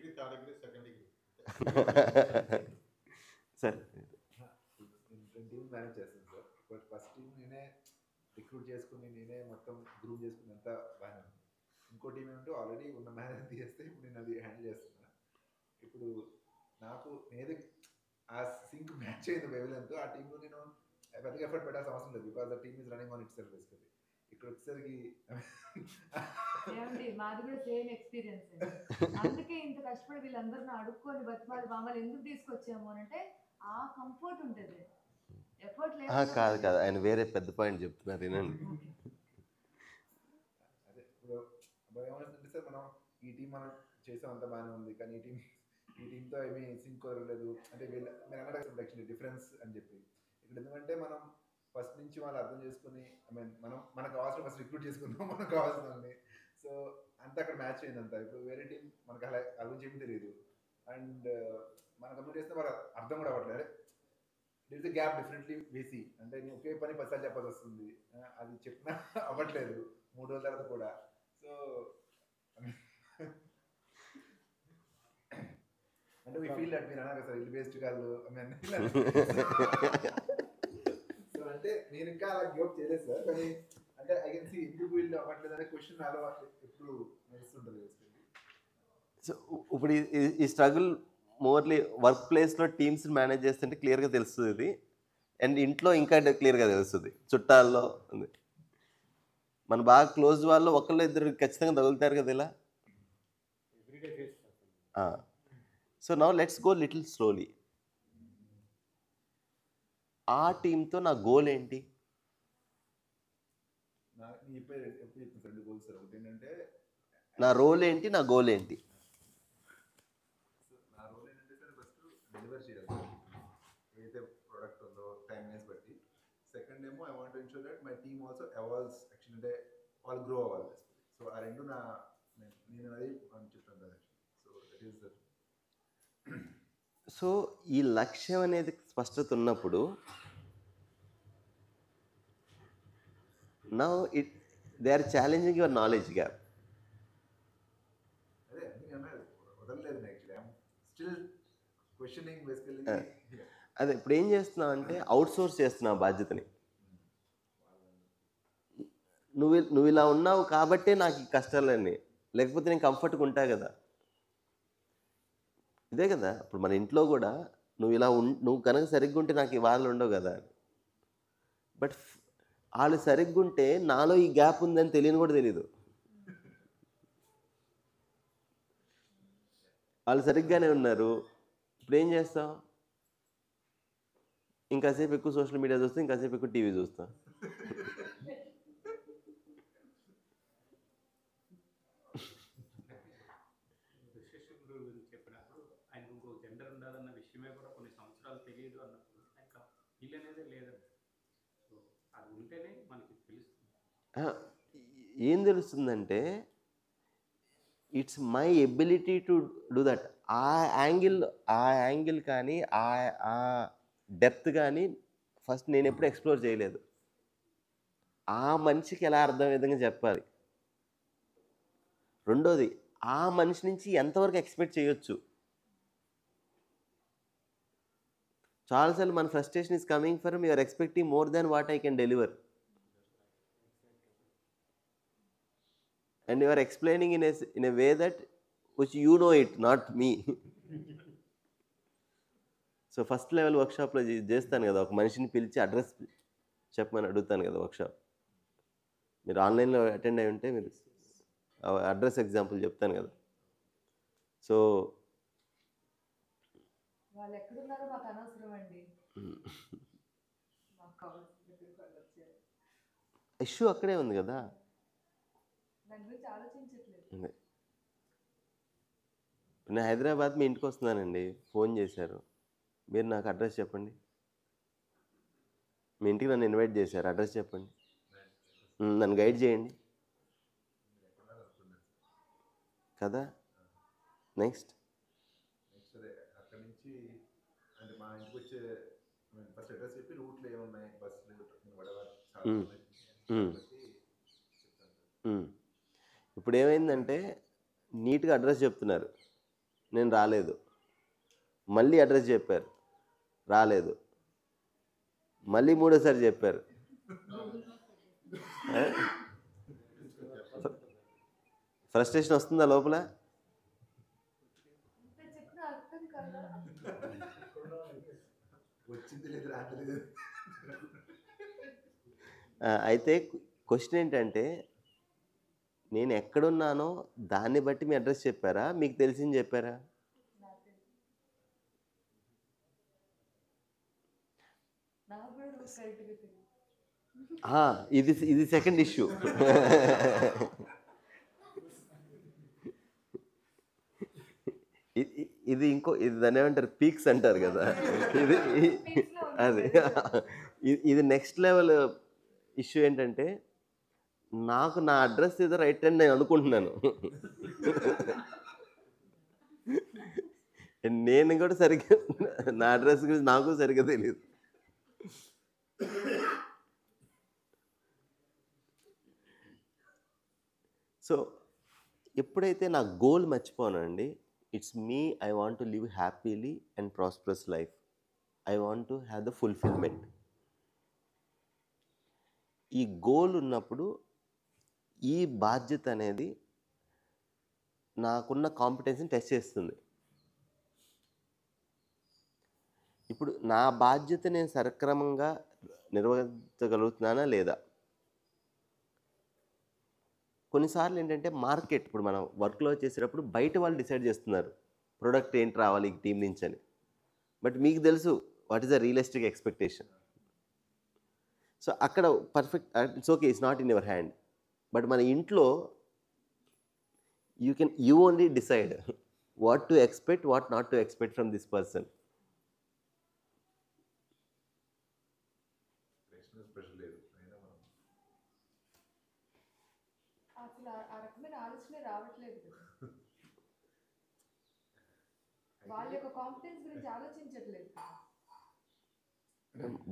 H: manage చేస్తాను సార్. బట్ ఫస్ట్ టీం నేనే రిక్రూట్ చేసుకుని నేనే మొత్తం గ్రూప్ చేసుకుని అంతా బాగానే ఉంది. ఇంకో టీం ఏమంటే ఆల్రెడీ ఉన్న మేనేజ్ తీసేస్తే ఇప్పుడు నేను అది హ్యాండిల్ చేస్తున్నా. ఇప్పుడు నాకు ఏది ఆ సింక్ మ్యాచ్ అయింది వేవ్లెంత్, ఆ టీంలో నేను పెద్దగా ఎఫర్ట్ పెట్టాల్సిన అవసరం లేదు, because the team is running on it self basically. ఇక్కడ వచ్చేసరికి
I: మాది కూడా సేమ్ ఎక్స్పీరియన్స్. అందుకే ఇంత కష్టపడి వీళ్ళందరిని అడుక్కొని బతిమాలి మామూలు ఎందుకు తీసుకొచ్చాము అని అంటే ఆ కంఫర్ట్ ఉంటుంది, ఎఫర్ట్ లేదు.
A: కాదు ఆయన వేరే పెద్ద పాయింట్ చెప్తున్నారు వినండి.
H: అదే ఇప్పుడు ఏమవుతుందంటే సార్, మనం ఈ టీం మనం చేసాం అంత బాగానే ఉంది, కానీ ఈ టీంతో ఏమీ సింక్ కుదరలేదు అంటే మీరు అన్నట్టు డిఫరెన్స్ అని చెప్పి. ఇక్కడ ఎందుకంటే మనం ఫస్ట్ నుంచి వాళ్ళు అర్థం చేసుకుని ఐ మీన్ మనకు కావాల్సిన ఫస్ట్ రిక్రూట్ చేసుకుందాం మనకు కావాల్సిన వాళ్ళని. సో అంతా అక్కడ మ్యాచ్ అయింది అంతా. ఇప్పుడు వేరే టీం మనకు అలా గురించి ఏమీ తెలియదు అండ్ మనం కంప్లీట్ చేస్తే వాళ్ళకి అర్థం కూడా అవ్వట్లేదు. There is a gap differently వేసి అంటే నేను ఒకే పని 10 సార్లు చెప్పాల్సి వస్తుంది. అది చెప్పినా అవ్వట్లేదు 3 రోజుల తర్వాత కూడా. సో అంటే వీ ఫీల్ దట్ మీరు అన్నారు సార్ ఇల్లు వేస్ట్ కాదు ఐ మీన్. సో అంటే నేను ఇంకా అలా గివ్ చేయలేదు సార్. కానీ అంటే ఐ కెన్ సీ ఎందుకు వీళ్ళు అవ్వట్లేదు అనే క్వశ్చన్ నాలో ఎప్పుడు నడుస్తుంటుంది.
A: సో ఇప్పుడు ఈ స్ట్రగుల్ మోర్లీ వర్క్ ప్లేస్లో టీమ్స్ మేనేజ్ చేస్తుంటే క్లియర్గా తెలుస్తుంది ఇది. అండ్ ఇంట్లో ఇంకా క్లియర్గా తెలుస్తుంది. చుట్టాల్లో ఉంది మన బాగా క్లోజ్ వాళ్ళు ఒకళ్ళు ఇద్దరు ఖచ్చితంగా తగులుతారు కదా ఇలా. So now let's go little slowly. ఆ టీంతో నా గోల్ ఏంటి? నా రోల్ ఏంటి, నా గోల్ ఏంటి?
H: నా రోల్ ఏంటంటే సార్ ఫస్ట్ డెలివర్ చేయాలి ఏదైతే ప్రోడక్ట్ ఉందో టైమ్లైన్స్ బట్టి. సెకండ్ ఏమో I want to ensure that my team also evolves actually అంటే వాళ్ళు గ్రో అవ్వాలి. సో ఆ రెండు నేను అది చెప్తాను కదా. So that is the.
A: So ఈ లక్ష్యం అనేది స్పష్టత ఉన్నప్పుడు now they are challenging your knowledge gap.
H: అదే వదలలేదు actually I'm still questioning basically.
A: అదే ఇప్పుడు ఏం చేస్తున్నావు అంటే అవుట్ సోర్స్ చేస్తున్నావు బాధ్యతని. నువ్వు ఇలా ఉన్నావు కాబట్టే నాకు ఈ కష్టాలన్నీ, లేకపోతే నేను కంఫర్ట్గా ఉంటా కదా. ఇదే కదా ఇప్పుడు మన ఇంట్లో కూడా నువ్వు కనుక సరిగ్గా ఉంటే నాకు ఈ వాళ్ళు ఉండవు కదా. బట్ వాళ్ళు సరిగ్గా ఉంటే నాలో ఈ గ్యాప్ ఉందని తెలియని కూడా తెలీదు. వాళ్ళు సరిగ్గానే ఉన్నారు. ఇప్పుడు ఏం చేస్తావు? ఇంకాసేపు ఎక్కువ సోషల్ మీడియా చూస్తాం, ఇంకాసేపు ఎక్కువ టీవీ చూస్తాం.
G: చెప్పినప్పుడు ఆయన ఇంకో జెండర్ ఉండాలన్న విషయమే కూడా కొన్ని సంవత్సరాలు తెలియదు అన్నప్పుడు ఆయన ఫీల్ అనేది లేదండి. సో అది ఉంటేనే మనకి తెలుస్తుంది.
A: ఏం తెలుస్తుందంటే it's my ability to do that. ఆ యాంగిల్ కానీ ఆ డెప్త్ కానీ ఫస్ట్ నేను ఎప్పుడు ఎక్స్ప్లోర్ చేయలేదు. ఆ మనిషికి ఎలా అర్థం విధంగా చెప్పాలి. రెండోది ఆ మనిషి నుంచి ఎంతవరకు ఎక్స్పెక్ట్ చేయొచ్చు. చాలాసార్లు మన frustration is coming from you're expecting more than what I can deliver. And you are explaining in a way that which you know it, not me. So first level వర్క్షాప్లో చేస్తాను కదా, ఒక మనిషిని పిలిచి అడ్రస్ చెప్పమని అడుగుతాను కదా వర్క్షాప్. మీరు ఆన్లైన్లో అటెండ్ అయి ఉంటే మీరు అడ్రస్ ఎగ్జాంపుల్ చెప్తాను కదా. సో
I: వాళ్ళు ఎక్కడున్నారో మాకు అనవసరం అండి.
A: ఇష్యూ అక్కడే ఉంది కదా.
I: దాని గురించి ఆలోచించట్లేదు.
A: నేను హైదరాబాద్ మీ ఇంటికి వస్తున్నానండి, ఫోన్ చేశారు, మీరు నాకు అడ్రస్ చెప్పండి. మీ ఇంటికి నన్ను ఇన్వైట్ చేశారు, అడ్రస్ చెప్పండి, నన్ను గైడ్ చేయండి కదా. నెక్స్ట్
H: అక్కడి నుంచి అంటే మా ఇంటికి వచ్చే ఫస్ట్ అడ్రస్ చెప్పి రూట్లో ఏమున్నాయి బస్సులు
A: ఇప్పుడు ఏమైందంటే నీట్గా అడ్రస్ చెప్తున్నారు, నేను రాలేదు. మళ్ళీ అడ్రస్ చెప్పారు, రాలేదు. మళ్ళీ మూడోసారి చెప్పారు. ఫ్రస్ట్రేషన్ వస్తుందా లోపల? అయితే క్వశ్చన్ ఏంటంటే నేను ఎక్కడున్నానో దాన్ని బట్టి మీ అడ్రస్ చెప్పారా, మీకు తెలిసింది చెప్పారా? ఇది సెకండ్ ఇష్యూ. ఇది దాన్ని ఏమంటారు, పీక్స్ అంటారు కదా. ఇది అది ఇది నెక్స్ట్ లెవెల్ ఇష్యూ ఏంటంటే నాకు నా అడ్రస్ ఏదో రైట్ అని నేను అనుకుంటున్నాను. నేను కూడా సరిగ్గా నా అడ్రస్ గురించి నాకు సరిగ్గా తెలియదు. సో ఎప్పుడైతే నా గోల్ మర్చిపోనండి, it's me, I want to live happily and prosperous life. I want to have the fulfilment. ఈ గోల్ ఉన్నప్పుడు ఈ బాధ్యత అనేది నాకున్న కాంపిటెన్స్ని టెస్ట్ చేస్తుంది. ఇప్పుడు నా బాధ్యత నేను సక్రమంగా నిర్వహించగలుగుతున్నానా లేదా? కొన్నిసార్లు ఏంటంటే మార్కెట్, ఇప్పుడు మనం వర్క్లో చేసేటప్పుడు బయట వాళ్ళు డిసైడ్ చేస్తున్నారు ప్రోడక్ట్ ఏంటి రావాలి ఈ టీం నుంచి అని. బట్ మీకు తెలుసు what is the realistic expectation. So అక్కడ perfect, it's okay, it's not in your hand. But మన ఇంట్లో you only decide what to expect, what not to expect from this person.
H: Special లేదు, అయినా మనం
I: అసలు ఆ రకమైన ఆలోచన రావట్లేదు కదా. వాళ్ళ యొక్క కాంపిటెన్స్ గురించి ఆలోచించట్లేదు కదా.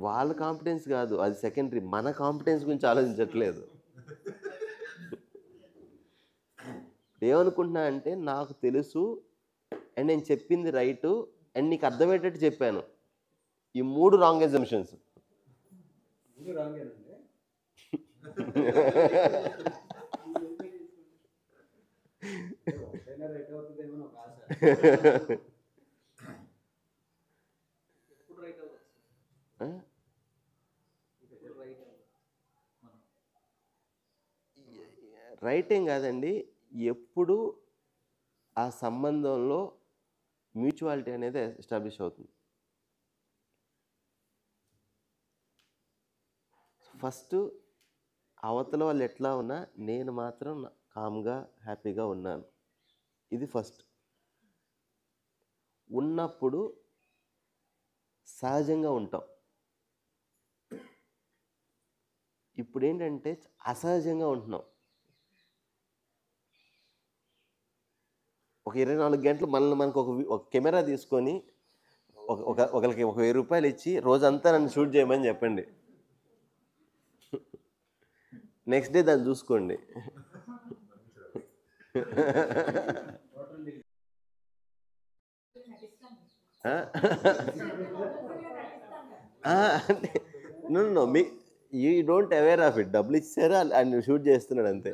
A: వాళ్ళ కాంపిటెన్స్ కాదు, అది సెకండరీ. మన కాంపిటెన్స్ గురించి ఆలోచించట్లేదు. ఏమనుకుంటున్నా అంటే నాకు తెలుసు అండ్ నేను చెప్పింది రైటు అండ్ నీకు అర్థమయ్యేటట్టు చెప్పాను. ఈ 3 రాంగ్ ఎజంప్షన్స్. రైట్ ఏం కాదండి, ఎప్పుడు ఆ సంబంధంలో మ్యూచువాలిటీ అనేది ఎస్టాబ్లిష్ అవుతుంది. ఫస్ట్ అవతల వాళ్ళు ఎట్లా ఉన్నా నేను మాత్రం కామ్గా హ్యాపీగా ఉన్నాను. ఇది ఫస్ట్. ఉన్నప్పుడు సహజంగా ఉంటాం. ఇప్పుడు ఏంటంటే అసహజంగా ఉంటున్నాం. ఒక 24 గంటలు మనకు ఒక కెమెరా తీసుకొని ఒకరికి 1000 రూపాయలు ఇచ్చి రోజంతా నన్ను షూట్ చేయమని చెప్పండి. నెక్స్ట్ డే దాన్ని చూసుకోండి. No me you don't aware of it. డబ్బులు ఇచ్చారు ఆయన షూట్ చేస్తున్నాడు అంతే.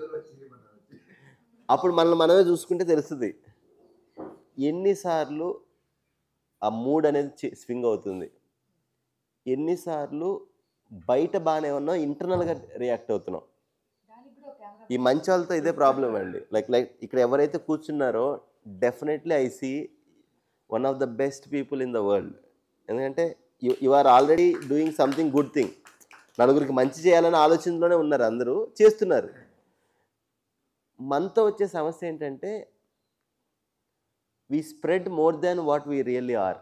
A: అప్పుడు మనమే చూసుకుంటే తెలుస్తుంది ఎన్నిసార్లు ఆ మూడ్ అనేది స్వింగ్ అవుతుంది, ఎన్నిసార్లు బయట బాగానే ఉన్నాం ఇంటర్నల్గా రియాక్ట్ అవుతున్నాం. ఈ మంచి వాళ్ళతో ఇదే ప్రాబ్లం అండి. లైక్ ఇక్కడ ఎవరైతే కూర్చున్నారో definitely I see one of the best people in the world. ఎందుకంటే you are already doing something good thing. నలుగురికి మంచి చేయాలనే ఆలోచనలోనే ఉన్నారు, అందరూ చేస్తున్నారు. మనతో వచ్చే సమస్య ఏంటంటే we spread more than what we really are.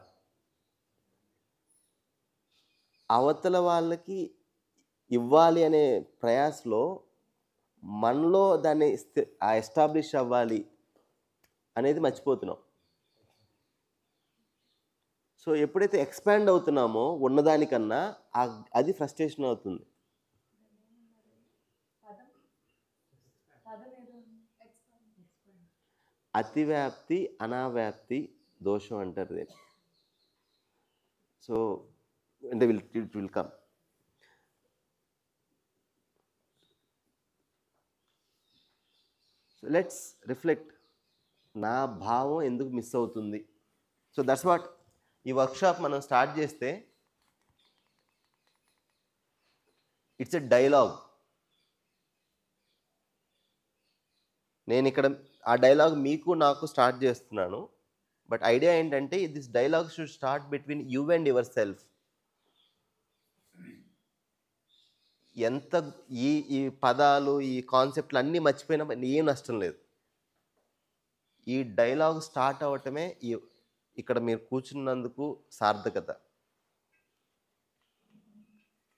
A: అవతల వాళ్ళకి ఇవ్వాలి అనే ప్రయాసలో మనలో దాన్ని ఎస్టాబ్లిష్ అవ్వాలి అనేది మర్చిపోతున్నాం. సో ఎప్పుడైతే ఎక్స్పాండ్ అవుతున్నామో ఉన్నదానికన్నా అది ఫ్రస్ట్రేషన్ అవుతుంది. అతివ్యాప్తి అనావ్యాప్తి దోషం అంటారు దీన్ని. సో అంటే it will come. So let's reflect, నా భావం ఎందుకు మిస్ అవుతుంది. సో దట్స్ వాట్ ఈ వర్క్షాప్ మనం స్టార్ట్ చేస్తే ఇట్స్ ఎ డైలాగ్. నేను ఇక్కడ ఆ డైలాగ్ మీకు నాకు స్టార్ట్ చేస్తున్నాను. బట్ ఐడియా ఏంటంటే this dialogue should start between you and your self. ఎంత ఈ పదాలు ఈ కాన్సెప్ట్లు అన్నీ మర్చిపోయినా ఏం నష్టం లేదు. ఈ డైలాగ్ స్టార్ట్ అవ్వటమే ఇక్కడ మీరు కూర్చున్నందుకు సార్థకత.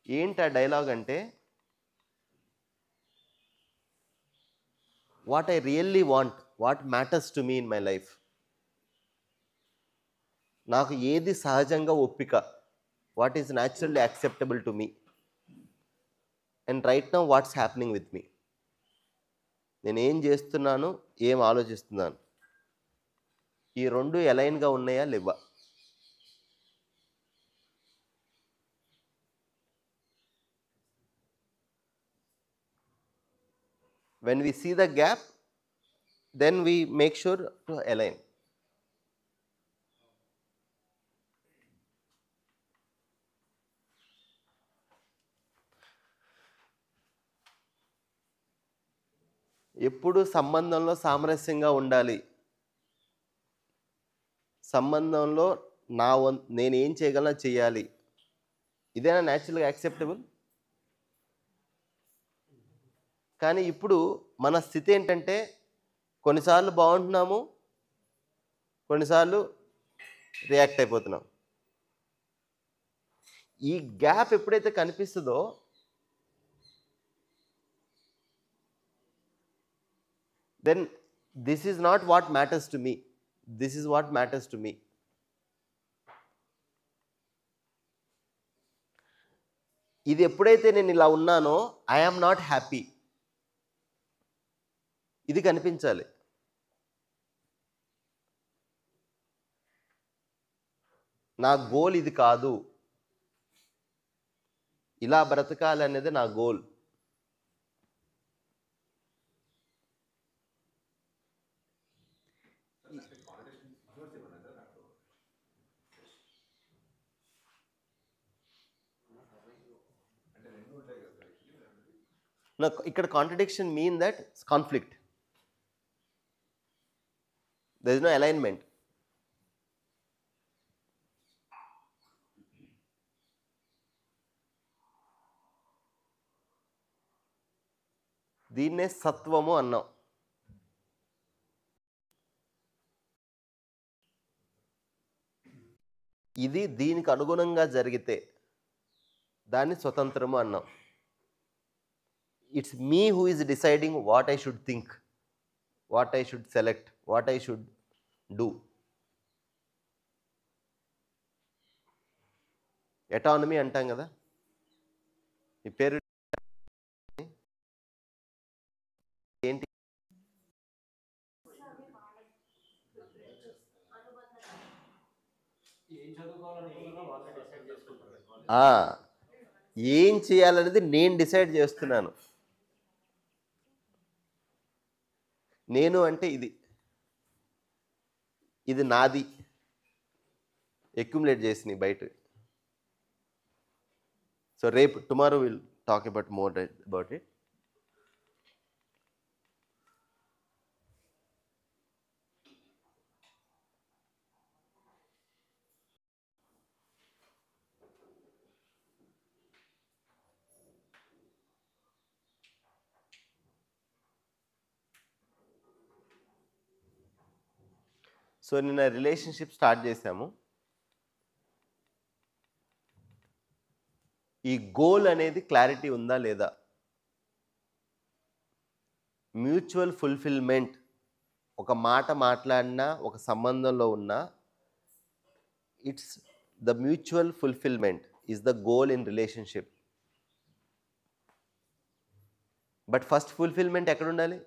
A: ఏంటి ఆ డైలాగ్ అంటే, what I really want, what matters to me in my life, నాకు ఏది సహజంగా ఒప్పిక, what is naturally acceptable to me, and right now what's happening with me. నేను ఏం చేస్తున్నాను, ఏం ఆలోచిస్తున్నాను, ఈ రెండు అలైన్గా ఉన్నాయా లేవా? When we see the gap, then we make sure to align. ఎప్పుడు సంబంధంలో సామరస్యంగా ఉండాలి, సంబంధంలో నేను ఏం చేయగలనో చేయాలి, ఇదేనా న్యాచురల్గా యాక్సెప్టబుల్? కానీ ఇప్పుడు మన స్థితి ఏంటంటే, కొన్నిసార్లు బాగుంటున్నాము, కొన్నిసార్లు రియాక్ట్ అయిపోతున్నాం. ఈ గ్యాప్ ఎప్పుడైతే కనిపిస్తుందో then this is not what matters to me, this is what matters to me. ఇది ఎప్పుడైతే నేను ఇలా ఉన్నానో, ఐ ఆమ్ నాట్ హ్యాపీ, ఇది కనిపించాలి. నా గోల్ ఇది కాదు, ఇలా బ్రతకాలి అనేది నా గోల్. ఇక్కడ contradiction mean that conflict, there is no alignment. దీన్నే సత్వము అన్నాం. ఇది దీనికి అనుగుణంగా జరిగితే దాన్ని స్వతంత్రము అన్నాం. It's me who is deciding what I should think, what I should select, what I should do. Autonomy అంటాం కదా, ఈ పేరు ఏంటి? ఏం చేయాలనేది నేను డిసైడ్ చేస్తున్నాను. నేను అంటే ఇది నాది, అక్యుములేట్ చేసినాయి బయట. సో రేపు tomorrow will talk about more about it. So నిన్న రిలేషన్షిప్ స్టార్ట్ చేశాము. ఈ గోల్ అనేది క్లారిటీ ఉందా లేదా? మ్యూచువల్ ఫుల్ఫిల్మెంట్, ఒక మాట మాట్లాడినా, ఒక సంబంధంలో ఉన్నా, it's the mutual fulfilment is the goal in relationship. But first fulfilment ఎక్కడ ఉండాలి?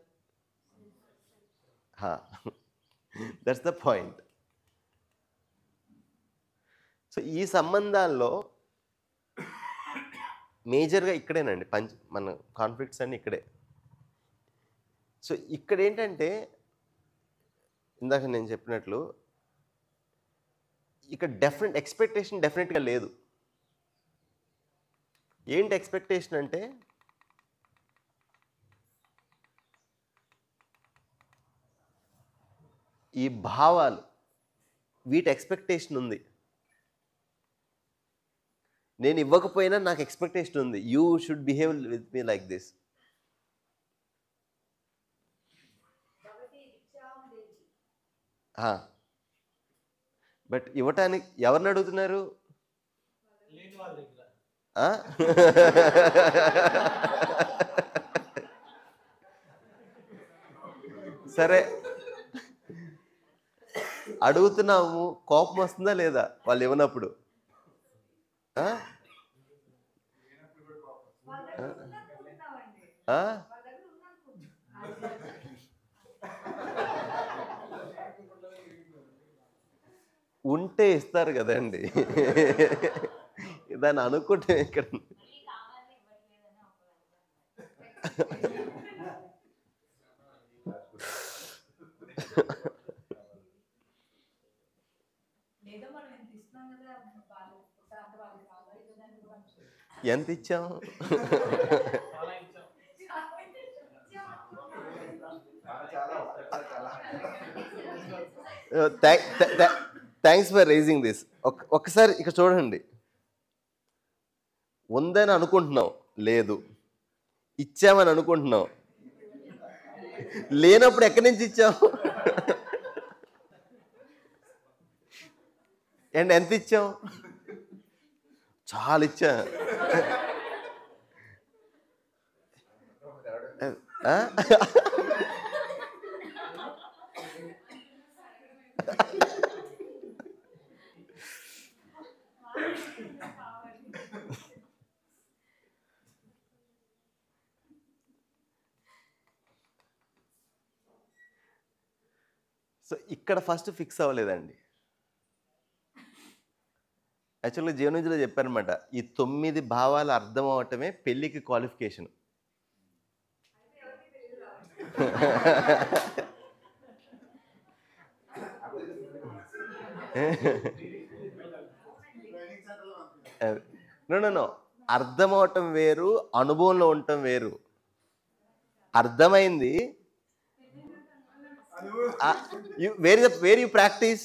A: That's the point. సో ఈ సంబంధాల్లో మేజర్గా ఇక్కడేనండి మన కాన్ఫ్లిక్ట్స్ అన్నీ ఇక్కడే. సో ఇక్కడ ఏంటంటే, ఇందాక నేను చెప్పినట్లు, ఇక్కడ ఎక్స్పెక్టేషన్ డెఫినెట్గా లేదు. ఏంటి ఎక్స్పెక్టేషన్ అంటే, ఈ భావాలు, వీటి ఎక్స్పెక్టేషన్ ఉంది. నేను ఇవ్వకపోయినా నాకు ఎక్స్పెక్టేషన్ ఉంది, you should behave with me like this. But ఇవ్వటానికి ఎవరిని అడుగుతున్నారు? సరే అడుగుతున్నాము, కోపం వస్తుందా లేదా వాళ్ళు ఇవ్వనప్పుడు? ఉంటే ఇస్తారు కదండి. దాన్ని అనుకుంటే ఇక్కడ ఎంత ఇచ్చాము? Thanks for raising this. ఒక్కసారి ఇక్కడ చూడండి. ఉందని అనుకుంటున్నాం, లేదు. ఇచ్చామని అనుకుంటున్నాం, లేనప్పుడు ఎక్కడి నుంచి ఇచ్చాము? అండ్ ఎంత ఇచ్చాం? చాలా ఇచ్చా. సో ఇక్కడ ఫస్ట్ ఫిక్స్ అవ్వలేదండి. యాక్చువల్గా జీవనవిద్యలో చెప్పారనమాట, ఈ 9 భావాలు అర్థం అవటమే పెళ్ళికి క్వాలిఫికేషన్. నో అర్థం అవటం వేరు, అనుభవంలో ఉండటం వేరు. అర్థమైంది, వేర్ యూ ప్రాక్టీస్.